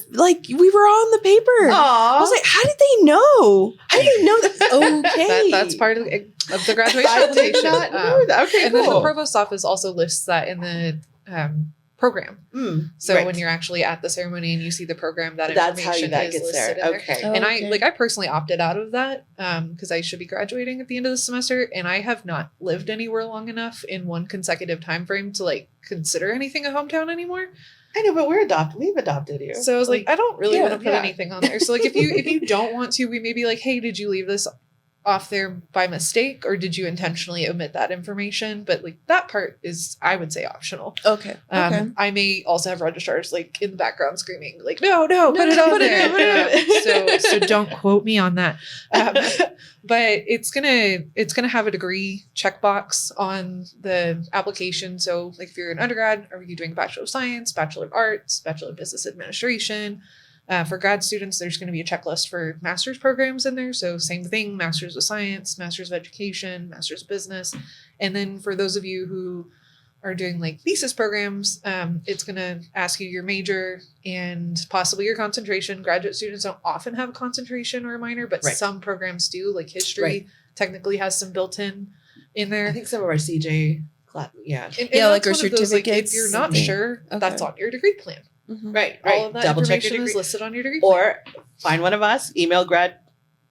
we were on the paper." Aww. I was like, "How did they know? How did they know that?" Okay, that's part of the graduation application. I did not know that. Okay, and then the provost office also lists that in the program. So right. when you're actually at the ceremony and you see the program, that That's how information that is gets listed there. in Okay. there. And okay. I personally opted out of that because I should be graduating at the end of the semester, and I have not lived anywhere long enough in one consecutive time frame to like consider anything a hometown anymore. I know, but we've adopted you. So I was like, I don't really yeah, want to put yeah. anything on there. So like if you don't want to, we may be like, hey, did you leave this off there by mistake, or did you intentionally omit that information? But like that part is, I would say, optional. Okay. Okay. I may also have registrars like in the background screaming like, no, put it on put it there. in, put it in. So don't quote me on that. But it's gonna have a degree checkbox on the application. So like if you're an undergrad, are you doing Bachelor of Science, Bachelor of Arts, Bachelor of Business Administration? For grad students, there's going to be a checklist for master's programs in there. So same thing, Master's of Science, Master's of Education, Master's of Business. And then for those of you who are doing like thesis programs, it's going to ask you your major and possibly your concentration. Graduate students don't often have a concentration or a minor, but Right. some programs do, like history Right. technically has some built in there. I think some of our CJ class, yeah. And Yeah, like that's our one of those, like, if certificates you're not and things. sure, Okay. that's on your degree plan. Mhm. Right, All of that Double check your information is degree. listed on your degree plan. Or find one of us, email grad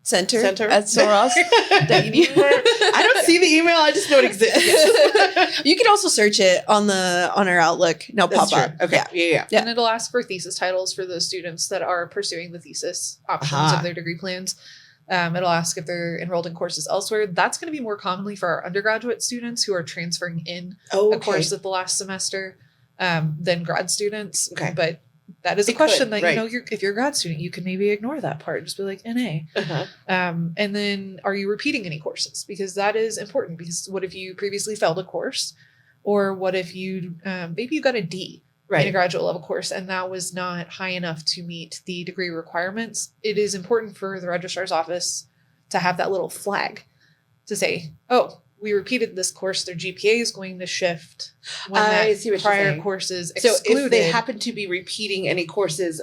Center center at Soros. I don't see the email, I just know it exists. You can also search it on our Outlook. Now That's pop up. true. Okay. Yeah. Yeah. And it'll ask for thesis titles for those students that are pursuing the thesis options Aha. of their degree plans. It'll ask if they're enrolled in courses elsewhere. That's going to be more commonly for our undergraduate students who are transferring in Oh, a course at the last semester than grad students. Okay. But that is a It question could, that, right. if you're a grad student, you can maybe ignore that part. Just be like, NA. Uh-huh. And then are you repeating any courses? Because that is important, because what if you previously failed a course? Or what if you, maybe you got a D in a Right. graduate level course and that was not high enough to meet the degree requirements? It is important for the registrar's office to have that little flag to say, oh, we repeated this course, their GPA is going to shift when I that see what you're prior saying. course is So excluded. if they happen to be repeating any courses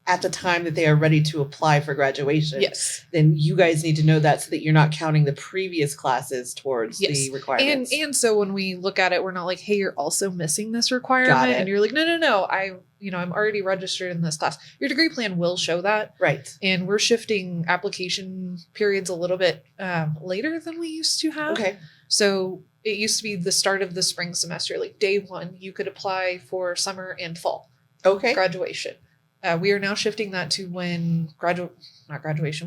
at the time that they are ready to apply for graduation, yes. then you guys need to know that so that you're not counting the previous classes towards Yes. the requirements. And so when we look at it, we're not like, hey, you're also missing this requirement. it. And you're like, no, I'm already registered in this class. Your degree plan will show that. Right. And we're shifting application periods a little bit later than we used to have. Okay. So it used to be the start of the spring semester, like day one, you could apply for summer and fall Okay. graduation. We are now shifting that to when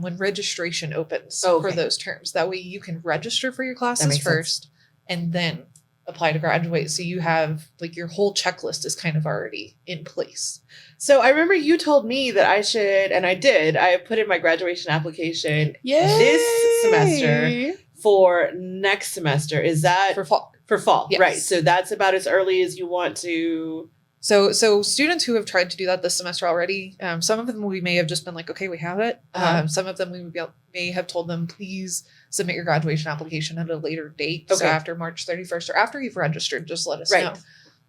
when registration opens for those terms. That way you can register for your classes makes first and then apply to graduate. So you have like your whole checklist is kind of already in place. So I remember you told me that I should, and I did, I put in my graduation application this semester for next semester. Is that For fall. For fall, Yes. right. So that's about as early as you want to. So students who have tried to do that this semester already, some of them we may have just been like, okay, we have it. Uh-huh. Some of them may have told them, please submit your graduation application at a later date. So Okay. after March 31st or after you've registered, just let us Right. know.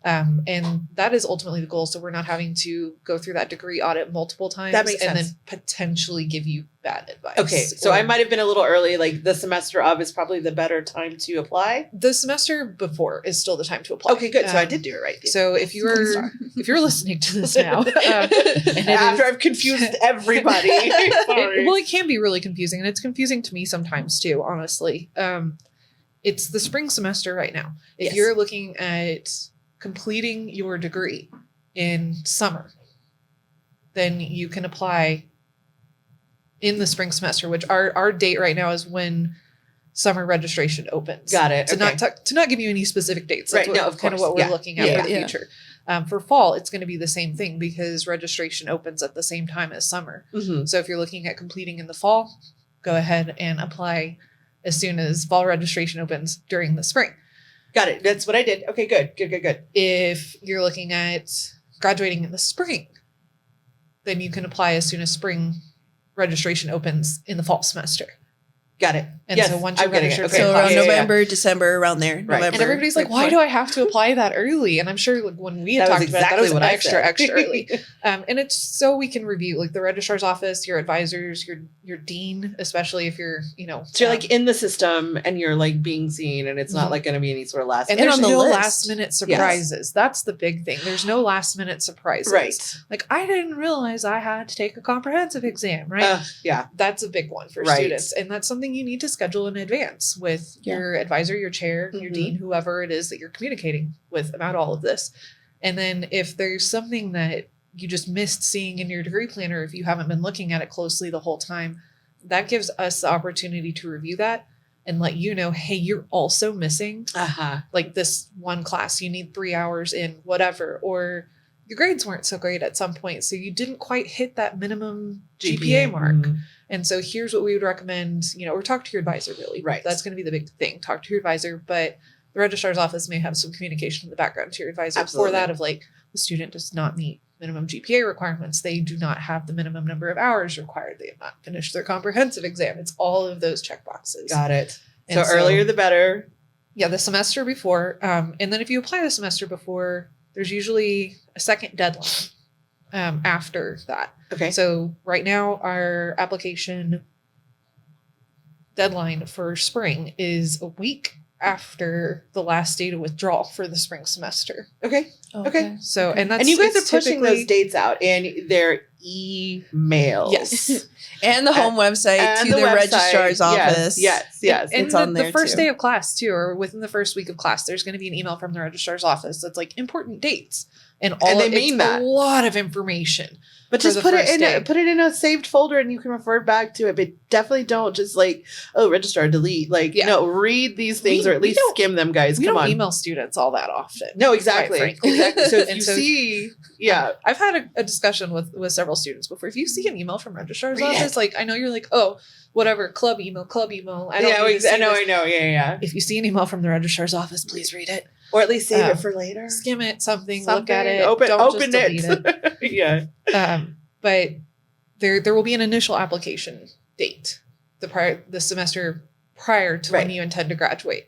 And that is ultimately the goal. So we're not having to go through that degree audit multiple times That makes and sense. then potentially give you bad advice. Okay, so I might have been a little early. Like the semester of is probably the better time to apply. The semester before is still the time to apply. Okay, good. So I did do it right. So if you're listening to this now, and it After is- I've confused everybody. Sorry. It can be really confusing, and it's confusing to me sometimes too, honestly. It's the spring semester right now. If Yes. you're looking at completing your degree in summer, then you can apply in the spring semester, which our date right now is when summer registration opens. Got it. To Okay. not give you any specific dates. That's Right, no, what, of kind of course. what we're Yeah. looking at Yeah. for the future. For fall, it's going to be the same thing because registration opens at the same time as summer. Mhm. So if you're looking at completing in the fall, go ahead and apply as soon as fall registration opens during the spring. Got it. That's what I did. Okay, good. If you're looking at graduating in the spring, then you can apply as soon as spring registration opens in the fall semester. Got it. And Yes, so once you're I'm getting it. registered Okay. So for around Yeah, yeah, yeah. November, December, around there. Right. November. And everybody's like, why do I have to apply that early? And I'm sure like when we had That was talked about that, exactly it was what I extra, said. extra early. And it's so we can review like the registrar's office, your advisors, your dean, especially if you're, So you're like in the system and you're like being seen, and it's not like going to be any sort of last. and And there's on the no list. last minute surprises. That's the big thing. There's no last minute surprises. Right. Like I didn't realize I had to take a comprehensive exam, right? Yeah. That's a big one for Right. students. And that's something you need to schedule in advance with your advisor, your chair, your Mhm. dean, whoever it is that you're communicating with about all of this. And then if there's something that you just missed seeing in your degree planner, if you haven't been looking at it closely the whole time, that gives us the opportunity to review that and let you know, hey, you're also missing like this one class. You need 3 hours in whatever, or your grades weren't so great at some point, so you didn't quite hit that minimum GPA mark. Mhm. And so here's what we would recommend, or talk to your advisor, really. Right. That's going to be the big thing. Talk to your advisor, but the registrar's office may have some communication in the background to your advisor Absolutely. for that of like, the student does not meet minimum GPA requirements. They do not have the minimum number of hours required. They have not finished their comprehensive exam. It's all of those checkboxes. Got it. And So earlier the better. Yeah, the semester before. And then if you apply the semester before, there's usually a second deadline after that. Okay. So right now, our application deadline for spring is a week after the last day to withdraw for the spring semester. Okay. Okay. So, and that's And you guys are it's pushing typically- those dates out in their emails. Yes. And the home website And to the website. registrar's office. Yes. And It's the, on there the first too. day of class too, or within the first week of class, there's going to be an email from the registrar's office that's like important dates, and all And they of, mean it's that. a lot of information. But for just the put it first day. in a saved folder and you can refer back to it. But definitely don't just like, registrar, delete. Like, Yeah. no, read these things We- or at we least don't- skim them, guys. We Come don't on. email students all that often. No, exactly. quite frankly. Exactly. So if And you so- see, yeah. I've had a discussion with several students before. If you see an email from registrar's Read office, like I know you're like, oh, whatever, club email. I don't need to see I know. this. Yeah. If you see an email from the registrar's office, please read it. Or at least save Um, it for later. Skim it, something, look at it. Open don't just delete it. Yeah. But there will be an initial application date, the semester prior to when Right. you intend to graduate.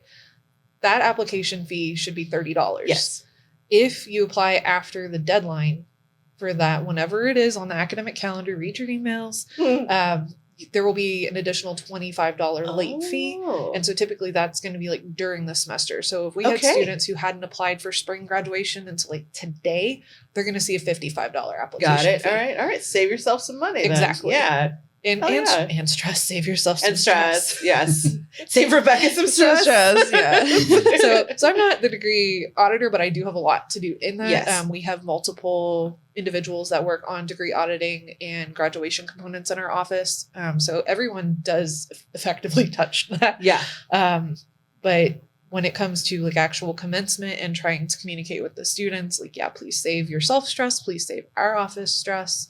That application fee should be $30. Yes. If you apply after the deadline for that, whenever it is on the academic calendar, read your emails. There will be an additional $25 late fee. Oh. And so typically that's going to be like during the semester. So if we had Okay. students who hadn't applied for spring graduation until like today, they're going to see a $55 application Got it. fee. All right. Save yourself some money. then. Exactly. Yeah. And, Oh, and, yeah. and stress, save yourself some And stress. Yes. Save Rebecca some stress. Yeah. So I'm not the degree auditor, but I do have a lot to do in that. Yes. We have multiple individuals that work on degree auditing and graduation components in our office. So everyone does effectively touch that. Yeah. But when it comes to like actual commencement and trying to communicate with the students, like, yeah, please save yourself stress. Please save our office stress.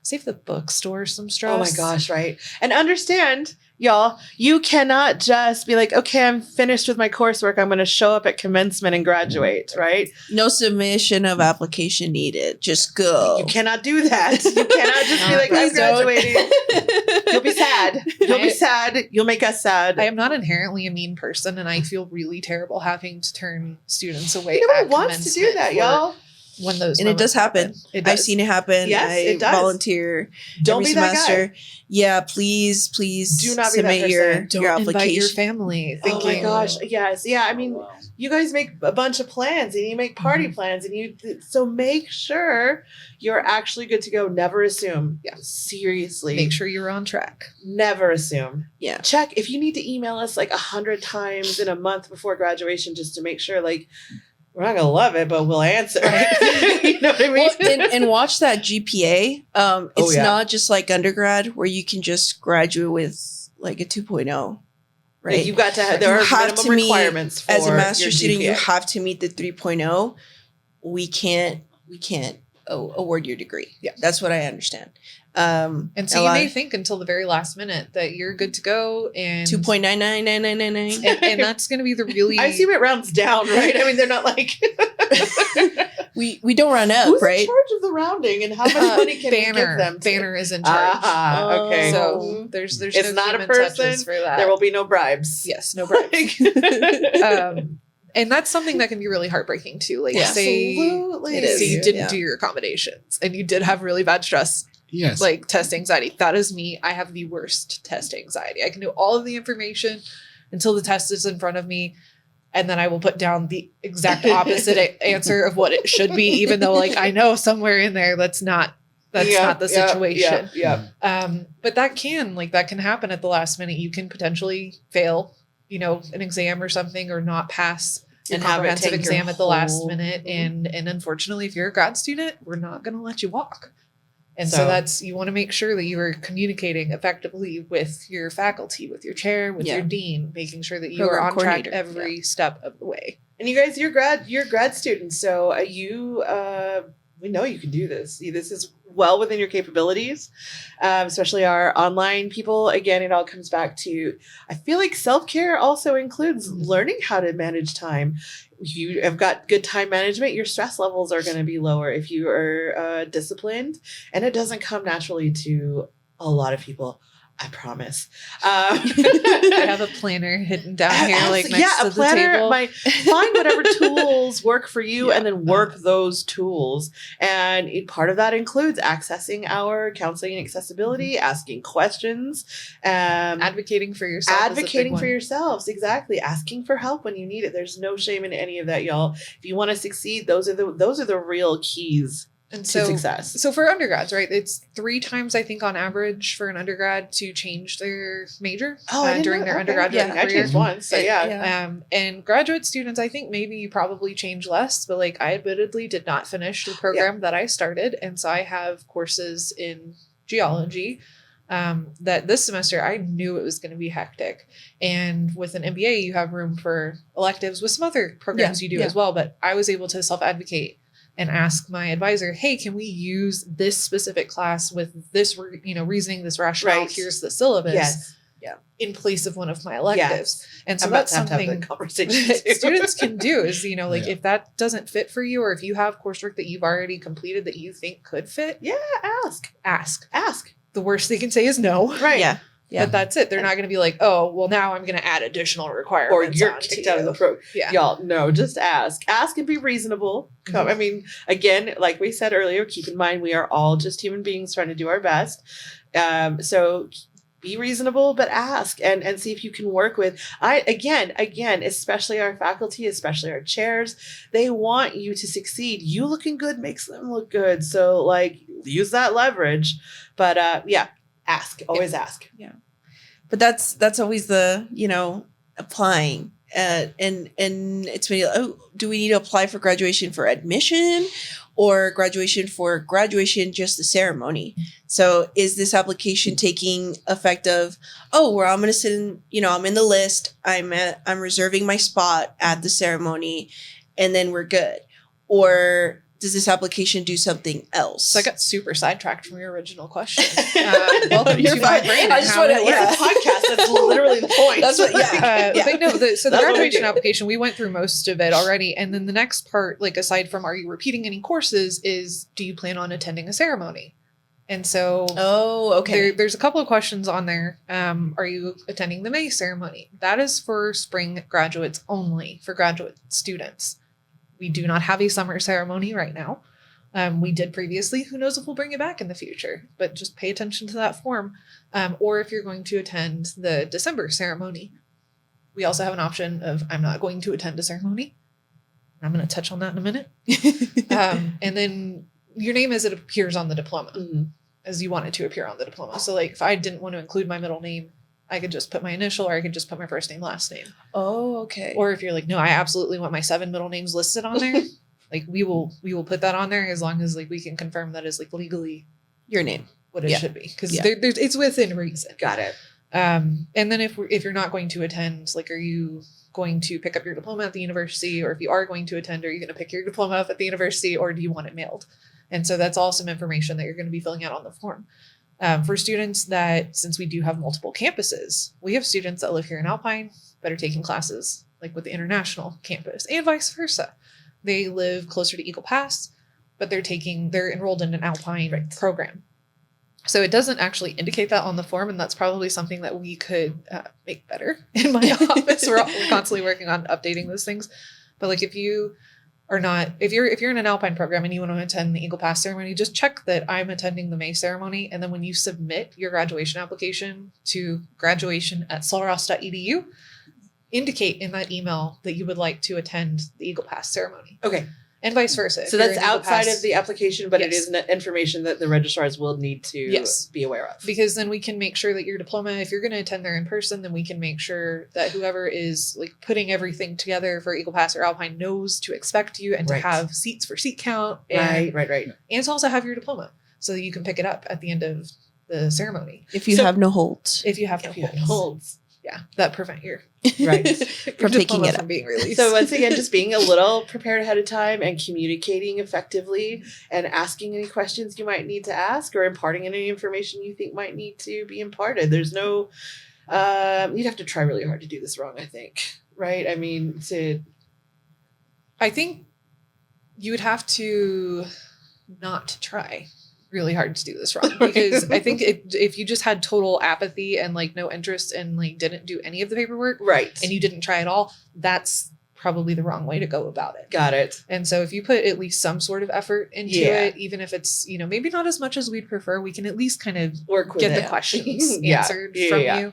Save the bookstore some stress. Oh my gosh, right. And understand, y'all, you cannot just be like, okay, I'm finished with my coursework. I'm going to show up at commencement and graduate, right? No submission of application needed. Just go. You cannot do that. You cannot just be like, I'm Please don't. graduating. You'll be sad. You'll be sad. You'll make us sad. I am not inherently a mean person, and I feel really terrible having to turn students away. You know at who wants to do commencement that, for y'all? When those And it does moments happen. It does. I've seen it happen. Yes, I it does. volunteer Don't every be that semester. guy. Yeah, please Do not be that submit your, person. Don't your invite your application. family. Oh my Thinking, gosh. Yes. Yeah. I mean, you guys make a bunch of plans and you make party plans and so make sure you're actually good to go. Never assume. Yeah. Seriously. Make sure you're on track. Never assume. Yeah. Check if you need to email us like 100 times in a month before graduation just to make sure like we're not gonna love it, but we'll answer. You know what I mean? Well, and watch that GPA. It's yeah. not just like undergrad where you can just graduate with like a 2.0, right? Like you've got to have, there You are have minimum to meet- requirements for As a your master's student, you GPA. have to meet the 3.0. We can't award your degree. Yeah. That's what I understand. And so a you lot may of- think until the very last minute that you're good to go, and 2.999999. and that's going to be the really. I assume it rounds down, right? I mean, they're not like We don't run up, Who's right? in charge of the rounding and how much money can we give Banner. them? Banner is in charge. Okay. So there's It's no not a human person. touches for that. There will be no bribes. Yes, no bribes. And that's something that can be really heartbreaking too. Like Absolutely. It is. say you didn't Yeah. do your accommodations and you did have really bad stress, Yes. like test anxiety. That is me. I have the worst test anxiety. I can do all of the information until the test is in front of me. And then I will put down the exact opposite answer of what it should be, even though like I know somewhere in there that's not the situation. But that can happen at the last minute. You can potentially fail, an exam or something, or not pass your And have it comprehensive take your exam at the last whole- minute. And unfortunately, if you're a grad student, we're not going to let you walk. And so So- you want to make sure that you are communicating effectively with your faculty, with your chair, with your dean, making sure that you are Program on track coordinator. every step of the way. And you guys, you're grad students, so we know you can do this. This is well within your capabilities, especially our online people. Again, it all comes back to, I feel like self-care also includes learning how to manage time. If you have got good time management, your stress levels are going to be lower if you are disciplined, and it doesn't come naturally to a lot of people. I promise. I have a planner hidden down here, like next to a the planner. table. Find whatever tools work for you, Yeah. and then work those tools. And part of that includes accessing our counseling and accessibility, asking questions, Advocating for yourself. advocating for yourselves. Exactly, asking for help when you need it. There's no shame in any of that, y'all. If you want to succeed, those are the real keys And to so, success. so for undergrads, right? It's 3 times, I think, on average for an undergrad to change their major I didn't during know- their okay. undergraduate Yeah, I career. changed once, so yeah. And graduate students, I think maybe you probably change less, but like I admittedly did not finish the program that I started. And so I have courses in geology that this semester I knew it was going to be hectic. And with an MBA, you have room for electives with some other programs you do as well. But I was able to self-advocate and ask my advisor, hey, can we use this specific class with this, reasoning, this rationale, Right. here's the syllabus. Yes. In place of one of my electives. And so I'm about that's to have something that conversation too. students can do is, if that doesn't fit for you, or if you have coursework that you've already completed that you think could fit, ask. The worst they can say is no. Right. Yeah. But that's it. They're not going to be like, oh, well, now I'm going to add additional Or requirements. you're onto kicked out of you. the program. Yeah. Y'all, no, just ask. Ask and be reasonable. Mhm. I mean, again, like we said earlier, keep in mind we are all just human beings trying to do our best. So be reasonable, but ask and see if you can work with. Again, especially our faculty, especially our chairs, they want you to succeed. You looking good makes them look good. So like use that leverage. But ask. Always ask. But that's always the applying and it's when do we need to apply for graduation for admission or graduation just the ceremony? So is this application taking effect of I'm going to sit in, I'm in the list, I'm reserving my spot at the ceremony, and then we're good? Or does this application do something else? So I got super sidetracked from your original question. Welcome You're to my fine. brain. I just How wanna- it yeah. works. Podcast. That's literally the point. That's what- yeah. But no, so the That's what we graduation do. application, we went through most of it already. And then the next part, like aside from are you repeating any courses, is do you plan on attending a ceremony? And so there's a couple of questions on there. Are you attending the May ceremony? That is for spring graduates only, for graduate students. We do not have a summer ceremony right now. We did previously. Who knows if we'll bring it back in the future, but just pay attention to that form. Or if you're going to attend the December ceremony, we also have an option of I'm not going to attend a ceremony. I'm going to touch on that in a minute. And then your name as it appears on the diploma, as you want it to appear on the diploma. So like if I didn't want to include my middle name, I could just put my initial, or I could just put my first name, last name. Oh, okay. Or if you're like, no, I absolutely want my 7 middle names listed on there. Like we will put that on there as long as like we can confirm that is like legally your name, what it Yeah. should be, because Yeah. there's it's within reason. Got it. And then if you're not going to attend, like, are you going to pick up your diploma at the university? Or if you are going to attend, are you going to pick your diploma up at the university, or do you want it mailed? And so that's all some information that you're going to be filling out on the form. For students that, since we do have multiple campuses, we have students that live here in Alpine that are taking classes like with the international campus and vice versa. they live closer to Eagle Pass, but they're enrolled in an Alpine program. So it doesn't actually indicate that on the form, and that's probably something that we could make better in my office. We're constantly working on updating those things. But like if you're in an Alpine program and you want to attend the Eagle Pass ceremony, just check that I'm attending the May ceremony. And then when you submit your graduation application to graduation@solross.edu, indicate in that email that you would like to attend the Eagle Pass ceremony. Okay. And vice versa. So that's outside of the application, but Yes. it is information that the registrars will need to be aware of. Because then we can make sure that your diploma, if you're going to attend there in person, then we can make sure that whoever is like putting everything together for Eagle Pass or Alpine knows to expect you and to have seats for seat count. And, Right. And to also have your diploma so that you can pick it up at the end of the ceremony. If you have no holds. If you have no holds. Yeah, that prevent your from taking it from being released. So once again, just being a little prepared ahead of time and communicating effectively and asking any questions you might need to ask or imparting any information you think might need to be imparted. There's no, you'd have to try really hard to do this wrong, I think. Right? I mean, I think you would have to not try really hard to do this wrong, because I think if you just had total apathy and like no interest and like didn't do any of the paperwork, and you didn't try at all, that's probably the wrong way to go about it. Got it. And so if you put at least some sort of effort into it, even if it's, maybe not as much as we'd prefer, we can at least kind of get the questions answered from you.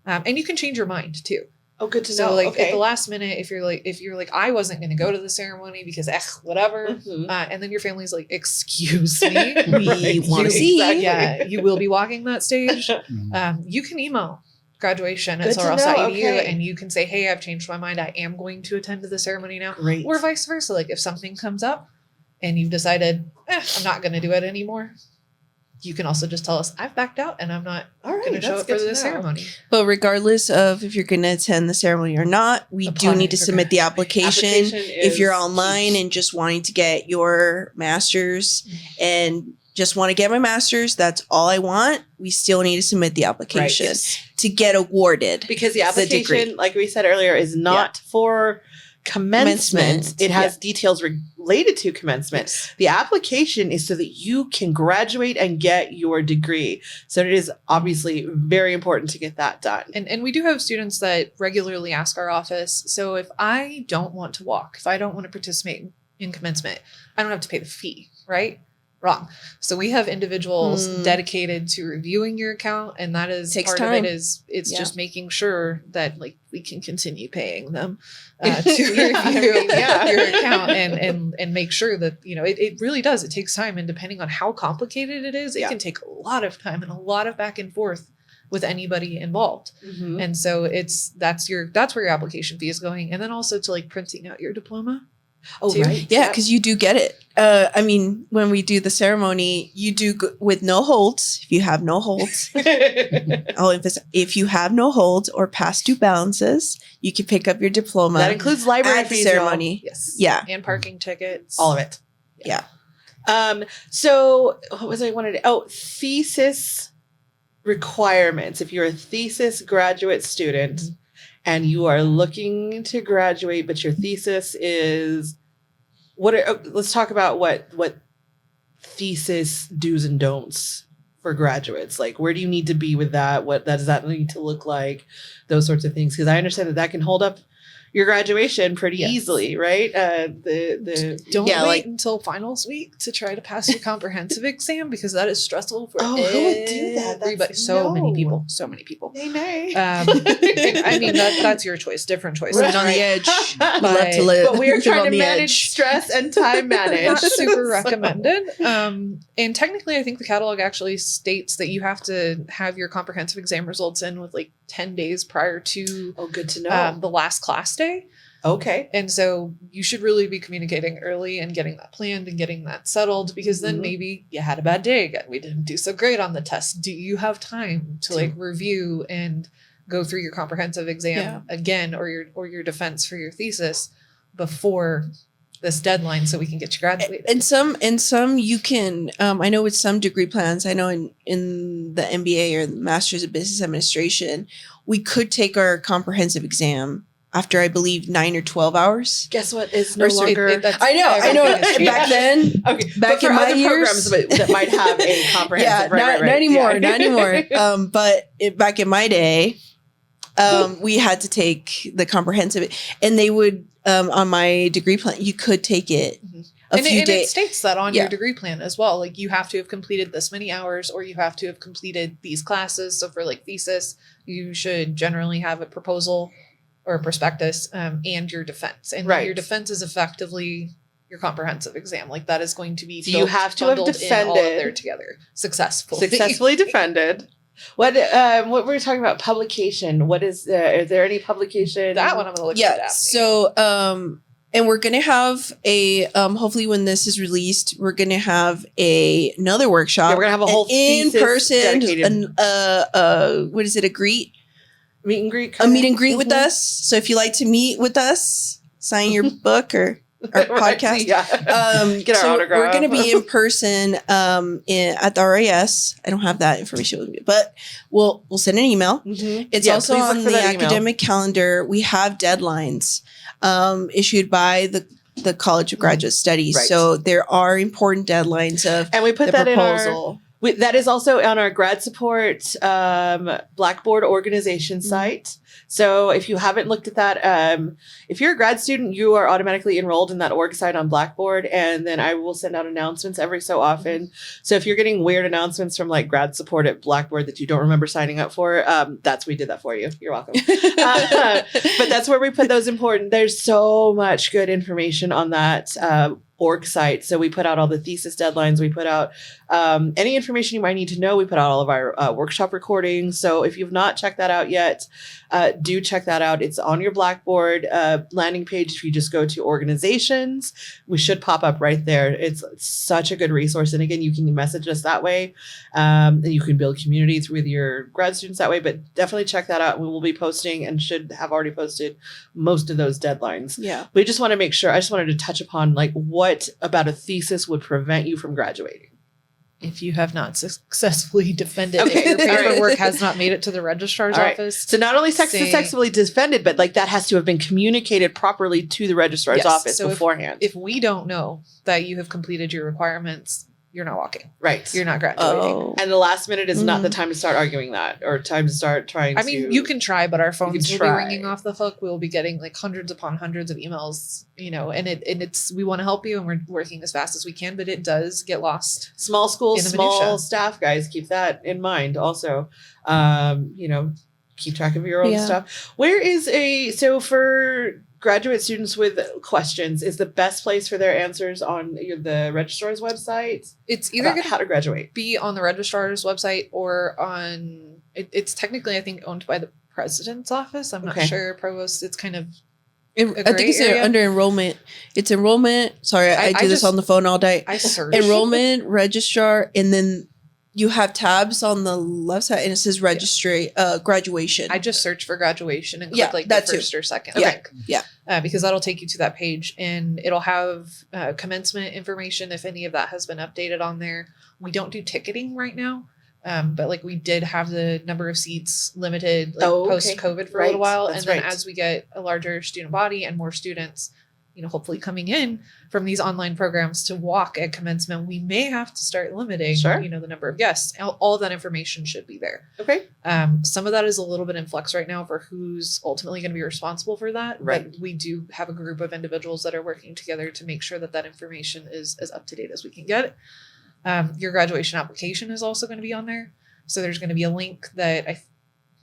And you can change your mind too. Oh, good to know. So like at the last minute, if you're like, I wasn't going to go to the ceremony because whatever. And then your family's like, excuse me, we want to see. Exactly. Yeah, you will be walking that stage. You can email graduation@solross.edu and you can say, hey, I've changed my mind. I am going to attend to the ceremony now. Great. Or vice versa. Like if something comes up and you've decided, I'm not going to do it anymore, you can also just tell us, I've backed out and I'm not going to show up for the ceremony. But regardless of if you're going to attend the ceremony or not, we do need to submit the application. If you're online and just wanting to get your master's and just want to get my master's, that's all I want, we still need to submit the application to get awarded. Because the application, like we said earlier, is not for commencement. It has details related to commencement. The application is so that you can graduate and get your degree. So it is obviously very important to get that done. And we do have students that regularly ask our office, so if I don't want to walk, if I don't want to participate in commencement, I don't have to pay the fee, right? Wrong. So we have individuals dedicated to reviewing your account, and that is part of it is just making sure that like we can continue paying them to review your account and make sure that it really does. It takes time, and depending on how complicated it is, it can take a lot of time and a lot of back and forth with anybody involved. And so that's where your application fee is going, and then also to like printing out your diploma. Oh, too. right. Yeah, because you do get it. I mean, when we do the ceremony, you do with no holds. If you have no holds, I'll emphasize, if you have no holds or past due balances, you can pick up your diploma. That includes library at the fees, ceremony. Yes. Yeah. And parking tickets. All of it. Yeah. So what was I wanted to? Oh, thesis requirements. If you're a thesis graduate student and you are looking to graduate, but your thesis is let's talk about what thesis do's and don'ts for graduates. Like, where do you need to be with that? What does that need to look like? Those sorts of things. Because I understand that can hold up your graduation pretty easily, right? Don't wait until finals week to try to pass your comprehensive exam, because that is stressful for who would do that? everybody. So many people. Nay. I mean, that's your choice. Different choice. Living on the edge. But- Love to live. But we are Live trying on to the manage edge. stress and time manage. Not super So- recommended. And technically, I think the catalog actually states that you have to have your comprehensive exam results in with like 10 days prior to Oh, good to know. the last class day. Okay. And so you should really be communicating early and getting that planned and getting that settled, because then maybe you had a bad day again. We didn't do so great on the test. Do you have time to like review and go through your comprehensive exam again, or your defense for your thesis before this deadline, so we can get you graduated? And some you can, I know with some degree plans, I know in the MBA or the Master's of Business Administration, we could take our comprehensive exam after I believe 9 or 12 hours. Guess what? It's no Or so- longer. I know. everything is Back then, Okay, back but for in my other years, programs that might have a comprehensive. not anymore, not anymore. But back in my day, we had to take the comprehensive, and they would on my degree plan. You could take it a few it days. states that on Yeah. your degree plan as well. Like you have to have completed this many hours, or you have to have completed these classes. So for like thesis, you should generally have a proposal or a prospectus and your defense. And Right. your defense is effectively your comprehensive exam. Like that is going to be So you have to have bundled in all of defended- there together successfully. Successfully defended. What were we talking about? Publication. What is there any publication? That one I'm gonna look at. Yeah. Daphne. So, and we're gonna have a hopefully when this is released, we're gonna have another workshop. Yeah, we're gonna have a whole in thesis person. dedicated. What is it? A meet and greet. a meet and greet with Mhm. us. So if you like to meet with us, sign your book or Right, podcast. Yeah. Get our so autograph. We're going to be in person at the RAS. I don't have that information with me, but we'll send an email. Mhm. It's Yeah, also please look on for the that email. academic calendar. We have deadlines issued by the College of Graduate Studies. Right. So there are important deadlines of And we put the that in our. proposal. That is also on our grad support Blackboard organization Mm-hmm. site. So if you haven't looked at that, if you're a grad student, you are automatically enrolled in that org site on Blackboard. And then I will send out announcements every so often. Mm-hmm. So if you're getting weird announcements from like grad support at Blackboard that you don't remember signing up for, we did that for you. You're welcome. But that's where we put those important. There's so much good information on that org site. So we put out all the thesis deadlines. We put out any information you might need to know. We put out all of our workshop recordings. So if you've not checked that out yet, do check that out. It's on your Blackboard landing page. If you just go to organizations, we should pop up right there. It's such a good resource. And again, you can message us that way. And you can build communities with your grad students that way. But definitely check that out. We will be posting and should have already posted most of those deadlines. Yeah. We just want to make sure, I just wanted to touch upon like what about a thesis would prevent you from graduating. if you have not successfully defended, Okay, if your all right. paperwork has not made it to the registrar's All right. office. So not only Say- successfully defended, but like that has to have been communicated properly to the registrar's Yes. office So beforehand. If we don't know that you have completed your requirements, you're not walking. right. You're not graduating. Oh. And the last minute is not the Mhm. time to start arguing that or time to start trying I to. mean, you can try, but our phones will be try. ringing off the hook. We'll be getting like hundreds upon hundreds of emails, and it's we want to help you and we're working as fast as we can, but it does get lost. Small schools, in the small minutia. staff, guys, keep that in mind also. Keep track of your own Yeah. stuff. So for graduate students with questions, is the best place for their answers on the registrar's website? It's either About going how to to graduate. be on the registrar's website or on it's technically I think owned by the president's office. I'm Okay. not sure, provost. It's kind of I think it's gray area? under enrollment. It's enrollment. Sorry, I do this just- on the phone all day. I searched Enrollment, registrar, and then you have tabs on the left side and it says registry, graduation. I just searched for graduation and Yeah, click like that the too. first or second Yeah, link. yeah. Because that'll take you to that page and it'll have commencement information if any of that has been updated on there. We don't do ticketing right now, but like we did have the number of seats limited like Oh, okay. post-COVID for a Right, little while, that's and then right. as we get a larger student body and more students, hopefully coming in from these online programs to walk at commencement, we may have to start limiting, Sure. the number of guests. All of that information should be there. Okay. Some of that is a little bit in flux right now for who's ultimately going to be responsible for that. Right. But we do have a group of individuals that are working together to make sure that that information is as up to date as we can get. Your graduation application is also going to be on there. So there's going to be a link that I'm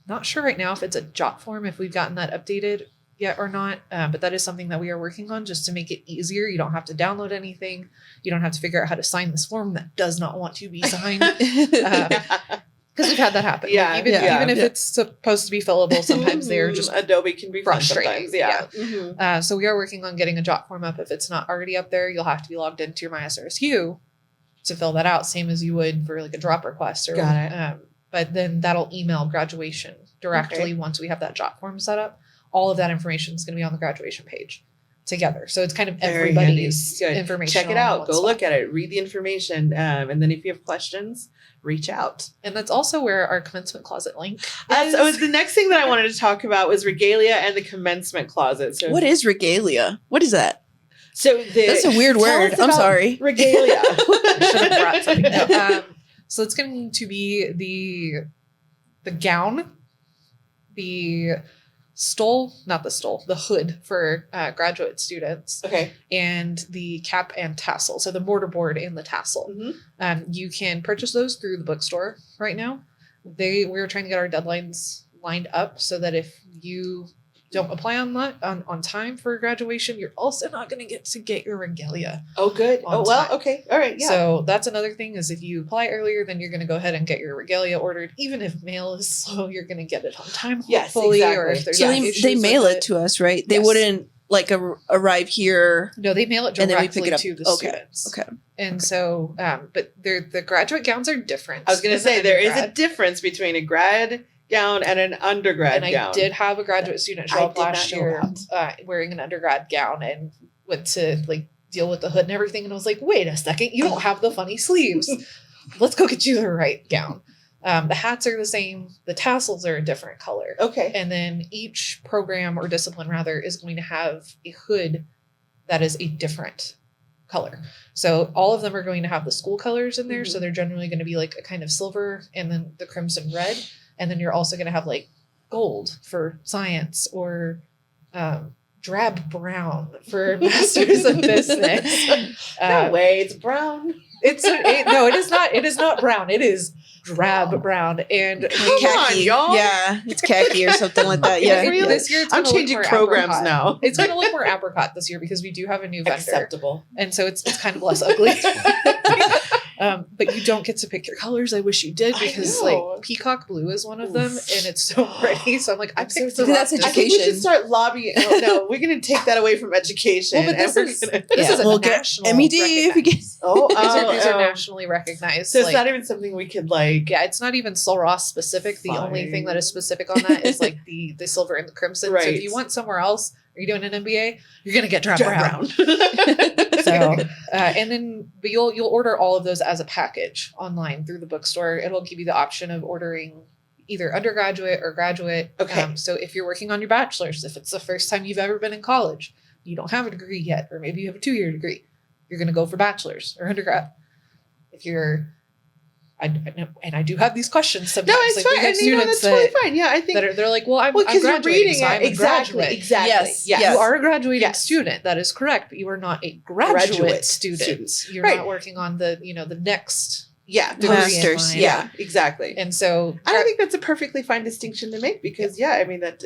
not sure right now if it's a jot form, if we've gotten that updated yet or not. But that is something that we are working on just to make it easier. You don't have to download anything. You don't have to figure out how to sign this form that does not want to be signed. Because we've had that happen. Yeah, Like, even if it's supposed to be fillable, sometimes they're just Adobe can be fun frustrating. sometimes. Yeah. Mhm. so we are working on getting a jot form up. If it's not already up there, you'll have to be logged into your MySRSU to fill that out, same as you would for like a drop request. Or, Got it. But then that'll email graduation directly Okay. once we have that jot form set up. All of that information is going to be on the graduation page. together. So it's kind of Very everybody's handy. Good. information. Check it out. Go look at it. Read the information. And then if you have questions, reach out. And that's also where our commencement closet link So the next thing that I wanted to talk about was regalia and the commencement closet. So What is regalia? What is that? That's a weird tell word. us I'm about sorry. Regalia. I should have brought something. No, so it's going to be the gown, the the hood for graduate students, Okay. and the cap and tassel. So the mortarboard and the tassel. Mhm. You can purchase those through the bookstore right now. We're trying to get our deadlines lined up so that if you don't apply on time for graduation, you're also not going to get your regalia. Oh, good. On Oh, well, time. okay. All right. Yeah. So that's another thing is if you apply earlier, then you're going to go ahead and get your regalia ordered. Even if mail is slow, you're going to get it on time. Yes, hopefully, Or exactly. if there's So any they issues mail with it to us, right? They Yes. wouldn't like arrive here. No, they mail it And then we directly pick it up. to the Okay. students. Okay. And so, but the graduate gowns are different. I was going to than say the there is a undergrad. difference between a grad gown and an undergrad And gown. I did have a graduate student show I up did not last know year wearing an undergrad gown and went to like deal with the hood and everything. And I was like, wait a second, you don't have the funny sleeves. Let's go get you the right gown. The hats are the same. The tassels are a different color. Okay. And then each program or discipline rather is going to have a hood that is a different color. So all of them are going to have the school colors in there. Mhm. So they're generally going to be like a kind of silver and then the crimson red. And then you're also going to have like gold for science or drab brown for masters of business. No way. It's brown. No, it is not. It is not brown. It is drab brown and Come on, Khaki. y'all. Yeah, it's khaki or something like that. Yeah. Really? This year it's I'm gonna look changing more programs apricot. now. It's going to look more apricot this year because we do have a new vendor. Acceptable. And so it's kind of less ugly. But you don't get to pick your colors. I wish you did I because know. like peacock blue is one of them Oof. and it's so pretty. So I'm like, I I'm so picked the excited. That's rock- I think we should education. start lobbying. Oh, no, we're going to take that away from education. Well, but this and is we're gonna- this is a We'll get national MED if we get. recognized. Oh, These are oh. nationally recognized. So it's like- not even something we could like. yeah, it's not even Sol Ross specific. The only thing that is specific on that is like the silver and the crimson. So Right. if you want somewhere else, are you doing an MBA? You're gonna get drab Drab brown. So and then but you'll order all of those as a package online through the bookstore. It'll give you the option of ordering either undergraduate or graduate. Okay. So if you're working on your bachelor's, if it's the first time you've ever been in college, you don't have a degree yet, or maybe you have a 2-year degree, you're gonna go for bachelor's or undergrad. If you're I do have these questions sometimes. No, it's like, we fine. have And, you know, students that's totally fine. Yeah, I think. they're like, well, I'm Well, because you're graduating, reading so it. I'm a Exactly. graduate. Exactly. Yes, Yes. yes. You are a graduating Yes. student. That is correct, but you are not a graduate, Graduate student. student. You're Right. not working on the next Yeah. degree in Masters, line. Yeah. Exactly. And so I think that's a perfectly fine distinction to make because, yeah, I mean, that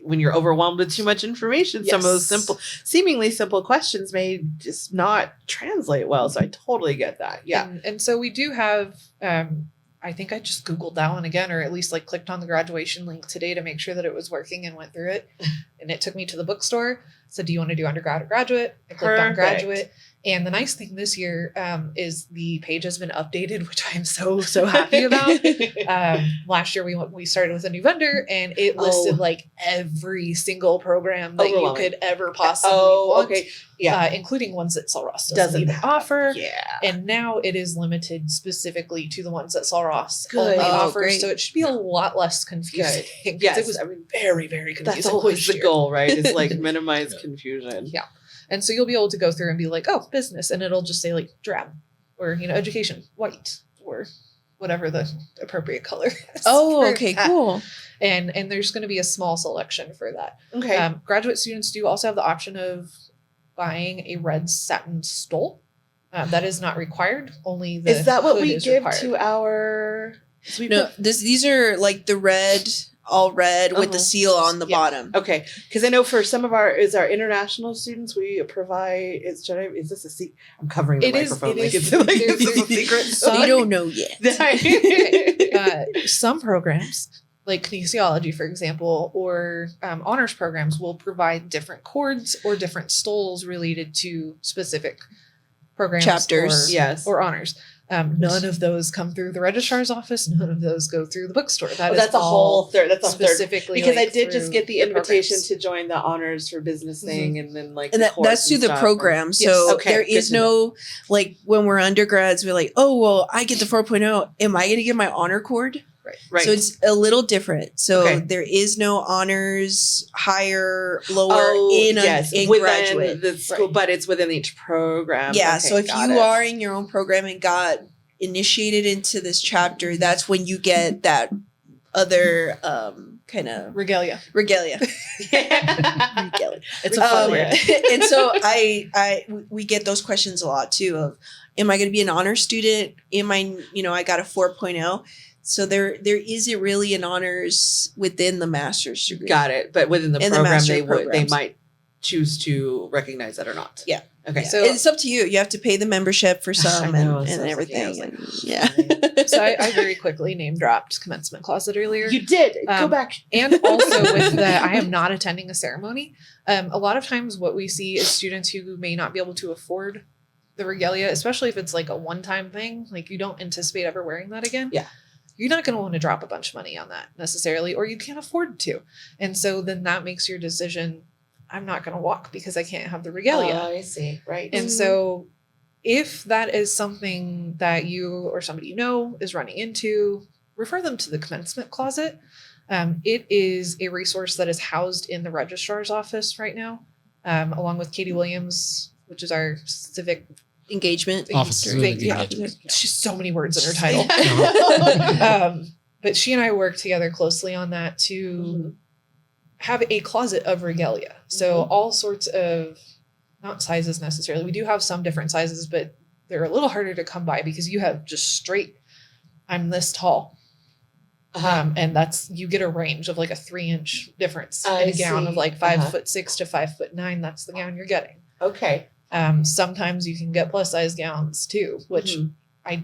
when you're overwhelmed with too much information, some of those Yes. seemingly simple questions may just not translate well. So I totally get that. Yeah. And so we do have I think I just Googled that one again, or at least like clicked on the graduation link today to make sure that it was working and went through it. And it took me to the bookstore. Said, do you want to do undergrad or graduate? I clicked on Perfect. graduate. And the nice thing this year is the page has been updated, which I am so happy about. Last year we started with a new vendor and it listed like every single program that you Overwhelming. could ever possibly want. okay. Yeah. Including ones that Sol Ross doesn't even have. offer. Yeah. And now it is limited specifically to the ones that Sol Ross Good. only Oh, offers. great. So it should be a lot less confusing. Because Yes. it was I mean, very, very confusing. that's always last the year. goal, right? Is like minimize Yeah. confusion. Yeah. And so you'll be able to go through and be like, oh, business. And it'll just say like drab or, education, white or whatever the appropriate color is. Oh, for okay, that. cool. And there's going to be a small selection for that. Okay. Graduate students do also have the option of buying a red satin stole. That is not required. Only the is that what hood we is give required. to our? So we No, these are like the red, all red with the Uh-huh. seal on the Yeah. bottom. Okay, because I know for some of our international students, we provide. Is this a secret? I'm covering the It is- microphone it like is- it's like there- it's a there- secret. some- We don't know yet. Some programs, like kinesiology, for example, or honors programs, will provide different cords or different stoles related to specific programs Chapters. or, Yes. or honors. None of those come through the registrar's office. None of those go through the bookstore. That's a whole third. That's a third. Specifically, Because like, I did just get the invitation programs. to join the honors for business thing, and then like And the that's course through and the stuff. program. Yes. So Okay, there good is to know. no, like when we're undergrads, we're like, oh, well, I get the 4.0. Am I going to get my honor cord? Right. So it's a little different. So Okay. there is no honors, higher, lower in within graduate. the school, but it's within each program. Yeah. Okay, So if got you it. are in your own program and got initiated into this chapter, that's when you get that other kind of Regalia. regalia. It's a fun word. And so we get those questions a lot too of, am I going to be an honor student? Am I, I got a 4.0. So there isn't really an honors within the master's degree. Got it. But within the In the program, master they programs. might choose to recognize that or not. Yeah. Okay. So- So it's up to you. You have to pay the membership for some I know, and so I was everything. like, Yeah. So I very quickly name dropped commencement closet earlier. You did. Go Um, back. And also with the I am not attending a ceremony. A lot of times what we see is students who may not be able to afford the regalia, especially if it's like a one-time thing, like you don't anticipate ever wearing that again. Yeah. You're not going to want to drop a bunch of money on that necessarily, or you can't afford to. And so then that makes your decision, I'm not going to walk because I can't have the regalia. Oh, I see. Right. And so if that is something that you or somebody you know is running into, refer them to the commencement closet. It is a resource that is housed in the registrar's office right now, along with Katie Williams, which is our civic Engagement. Office of thing. Civic Yeah, Engagement. she's so many words in her title. But she and I work together closely on that to have a closet of regalia. So all sorts of, not sizes necessarily. We do have some different sizes, but they're a little harder to come by because you have just straight, I'm this tall. And that's, you get a range of like a 3-inch difference in a gown of like 5'6" to 5'9". That's the gown you're getting. Okay. Sometimes you can get plus size gowns too, which I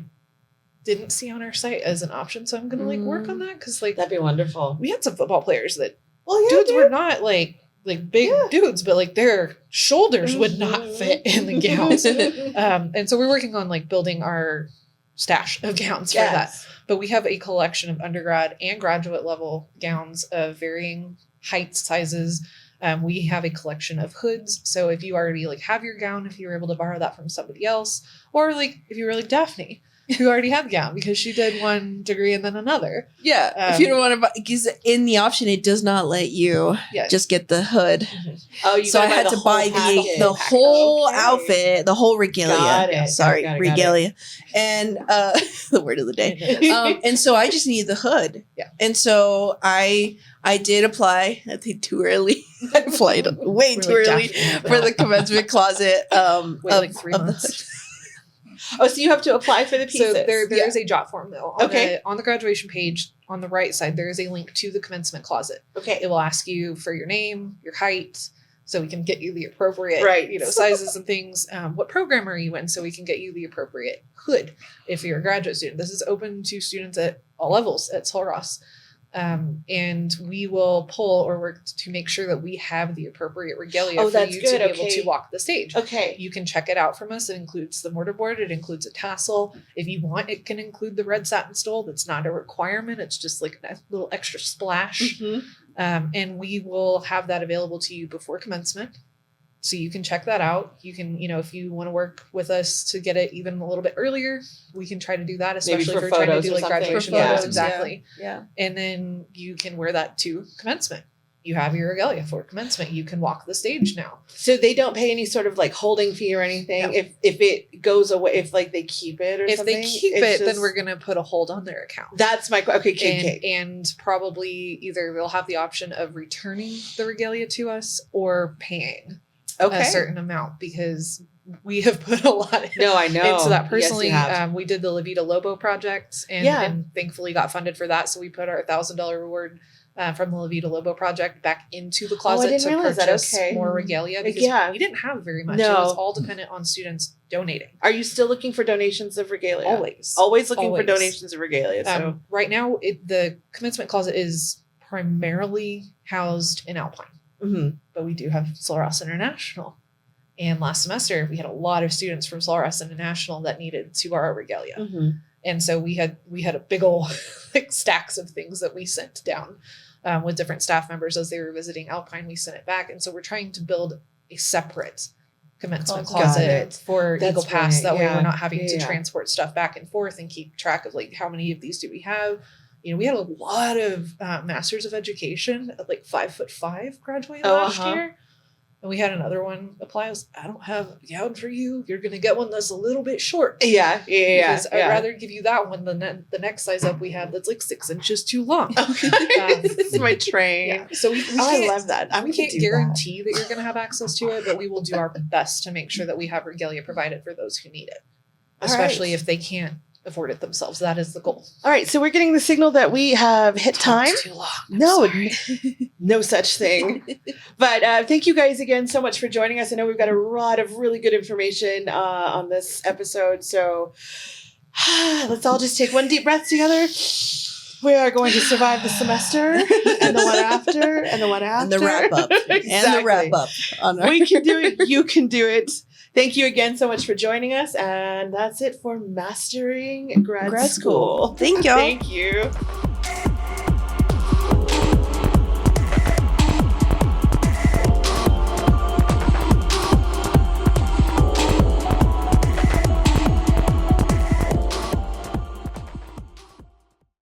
didn't see on our site as an option. So I'm going to like work on that. Cause like That'd be wonderful. we had some football players that Well, dudes were not like big dudes, but like their shoulders would not fit in the gowns. And so we're working on like building our stash of gowns for that. But we have a collection of undergrad and graduate level gowns of varying heights, sizes. We have a collection of hoods. So if you already like have your gown, if you were able to borrow that from somebody else, or like if you were like Daphne, who already had the gown because she did one degree and then another. Yeah. If you don't want to buy, because in the option, it does not let you just get the hood. Oh, you So I had to buy the whole outfit, the whole regalia. Got it. Sorry, Got it. regalia. And the word of the day. And so I just needed the hood. Yeah. And so I did apply. I think too early. I applied way too early for the commencement closet. Wait, like 3 months. Oh, so you have to apply for the pieces. So there is a jot form though. Okay. On the graduation page on the right side, there is a link to the commencement closet. Okay. It will ask you for your name, your height, so we can get you the appropriate, Right. sizes and things. What program are you in, so we can get you the appropriate hood if you're a graduate student. This is open to students at all levels at Solross. And we will pull or work to make sure that we have the appropriate regalia for that's you good. to be able Okay. to walk the stage. Okay. You can check it out from us. It includes the mortarboard. It includes a tassel. If you want, it can include the red satin stole. That's not a requirement. It's just like a little extra splash. And we will have that available to you before commencement. So you can check that out. You can, if you want to work with us to get it even a little bit earlier, we can try to do that, especially for if we're trying to photos do or like something. graduation Yeah. photos. Exactly. Yeah. And then you can wear that to commencement. You have your regalia for commencement. You can walk the stage now. So they don't pay any sort of like holding fee or anything No. if it goes away, if like they keep it or If something? they keep It's it, then just- we're going to put a hold on their account. That's my okay. And probably either they'll have the option of returning the regalia to us or paying a certain amount, because we have put a lot No, I know. into that Yes, personally. you have. We did the La Vida Lobo project and thankfully got funded for that. So we put our $1,000 reward from the La Vida Lobo project back into the closet didn't to realize that. purchase Okay. more regalia because we didn't have very much. No. It was all dependent on students donating. Are you still looking for donations of regalia? Always. Always looking for Always. donations of regalia. So Right now, the commencement closet is primarily housed in Alpine, but we do have Solross International And last semester, we had a lot of students from SRSU International that needed to borrow regalia. Mm-hmm. And so we had a big old like stacks of things that we sent down with different staff members as they were visiting Alpine. We sent it back. And so we're trying to build a separate commencement closet for That's Eagle Pass. right. That way Yeah. we're not having to Yeah. transport stuff back and forth and keep track of like how many of these do we have. You know, we had a lot of Masters of Education at like 5'5" graduating last year. And we had another one apply. I was, I don't have a gown for you. You're going to get one that's a little bit short. Yeah. Because I'd rather give you that one than the next size up we had that's like 6 inches too long. This is my train. Yeah. So we I can't, love that. we can't guarantee that you're going to have access to it, but we will do our best to make sure that we have regalia provided for those who need it, All especially right. if they can't afford it themselves. That is the goal. All right, so we're getting the signal that we have hit time. It's too long. I'm No, sorry. no such thing. But thank you guys again so much for joining us. I know we've got a lot of really good information on this episode. So let's all just take one deep breath together. We are going to survive the semester and the one after and the one after. And the wrap up. And the wrap up. On our We can do it. You can do it. Thank you again so much for joining us. And that's it for Mastering Grad School. Thank y'all. Thank you.